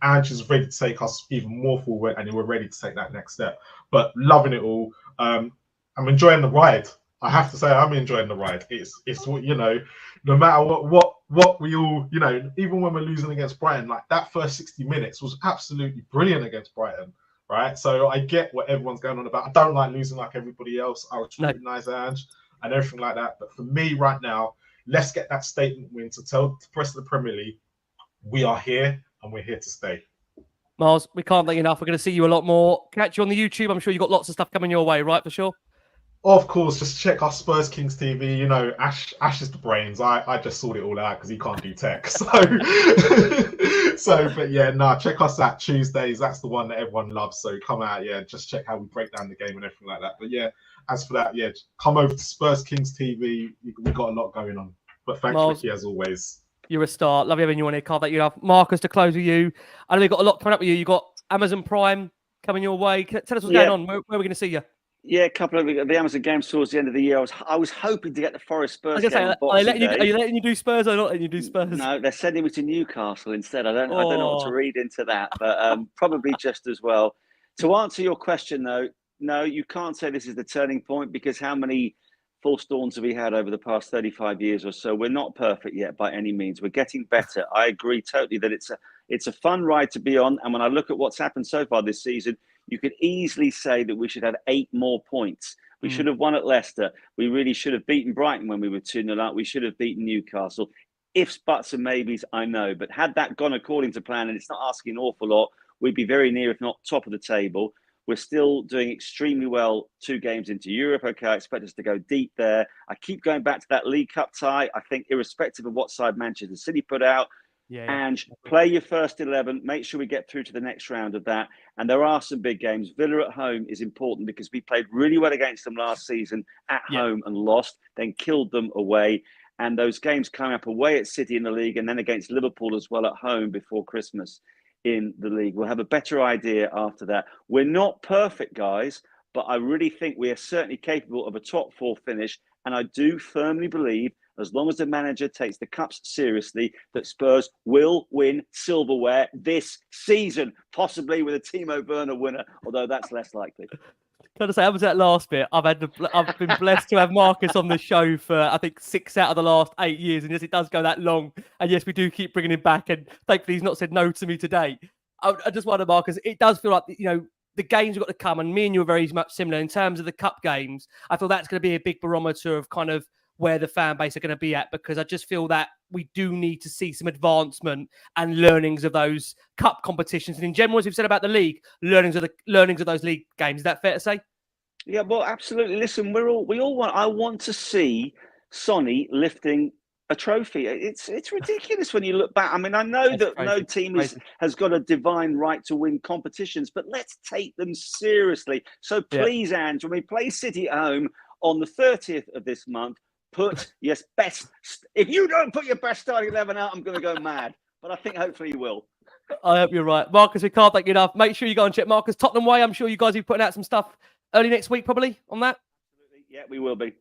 Ange is ready to take us even more forward, and we're ready to take that next step. But loving it all. I'm enjoying the ride. I have to say, I'm enjoying the ride. It's no matter what we all, even when we're losing against Brighton, like that first 60 minutes was absolutely brilliant against Brighton, right? So I get what everyone's going on about. I don't like losing like everybody else. I would scrutinise Ange and everything like that. But for me right now, let's get that statement win to tell the rest of the Premier League, we are here and we're here to stay. Miles, we can't thank you enough. We're going to see you a lot more. Catch you on the YouTube. I'm sure you've got lots of stuff coming your way, right? For sure. Of course, just check our Spurs Kings TV. Ash is the brains. I just sorted it all out because he can't do tech. But yeah, check us out Tuesdays. That's the one that everyone loves. So come out, just check how we break down the game and everything like that. But yeah, as for that, come over to Spurs Kings TV. We've got a lot going on. But thanks, Miles, Ricky, as always. You're a star. Love having you on here. Can't thank you enough. Marcus, to close with you. I know we've got a lot coming up with you. You've got Amazon Prime coming your way. Tell us what's going on. Where are we going to see you? Yeah, a couple of the Amazon games towards the end of the year. I was hoping to get the Forest Spurs game. Are you letting you do Spurs or not letting you do Spurs? No, they're sending me to Newcastle instead. I don't know what to read into that, but probably just as well. To answer your question, though, no, you can't say this is the turning point, because how many false dawns have we had over the past 35 years or so? We're not perfect yet by any means. We're getting better. I agree totally that it's a fun ride to be on. And when I look at what's happened so far this season, you could easily say that we should have 8 more points. We should have won at Leicester. We really should have beaten Brighton when we were 2-0 up. We should have beaten Newcastle. Ifs, buts and maybes, I know. But had that gone according to plan, and it's not asking an awful lot, we'd be very near, if not top of the table. We're still doing extremely well 2 games into Europe. Okay, I expect us to go deep there. I keep going back to that League Cup tie. I think irrespective of what side Manchester City put out, and play your first 11, make sure we get through to the next round of that. And there are some big games. Villa at home is important because we played really well against them last season at home and lost, then killed them away. And those games coming up away at City in the league and then against Liverpool as well at home before Christmas. in the league. We'll have a better idea after that. We're not perfect, guys, but I really think we are certainly capable of a top 4 finish. And I do firmly believe, as long as the manager takes the cups seriously, that Spurs will win silverware this season, possibly with a Timo Werner winner, although that's less likely. Can I say, how was that last bit? I've been blessed to have Marcus on the show for, I think, 6 out of the last 8 years. And yes, it does go that long. And yes, we do keep bringing him back. And thankfully, he's not said no to me today. I just wonder, Marcus, it does feel like, the games have got to come. And me and you are very much similar in terms of the cup games. I feel that's going to be a big barometer of kind of where the fan base are going to be at, because I just feel that we do need to see some advancement and learnings of those cup competitions. And in general, as we've said about the league, learnings of those league games. Is that fair to say? Yeah, well, absolutely. Listen, I want to see Sonny lifting a trophy. It's ridiculous when you look back. I mean, I know that no team has got a divine right to win competitions, but let's take them seriously. So please, Ange, when we play City at home on the 30th of this month, put your best. If you don't put your best starting 11 out, I'm going to go mad. But I think hopefully you will. I hope you're right. Marcus, we can't thank you enough. Make sure you go and check Marcus Tottenham Way. I'm sure you guys will be putting out some stuff early next week, probably, on that. Absolutely. Yeah, we will be.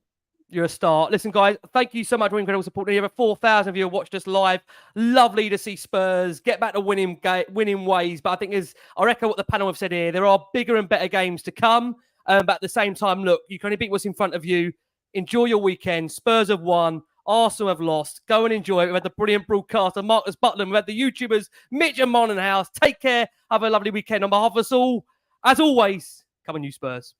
You're a star. Listen, guys, thank you so much for incredible support. Nearly over 4,000 of you have watched us live. Lovely to see Spurs get back to winning ways. But I think, I reckon what the panel have said here, there are bigger and better games to come. But at the same time, look, you can only beat what's in front of you. Enjoy your weekend. Spurs have won. Arsenal have lost. Go and enjoy it. We've had the brilliant broadcaster Marcus Buckland. We've had the YouTubers Mitch and Marlon in the house. Take care. Have a lovely weekend. On behalf of us all, as always, come on, you Spurs.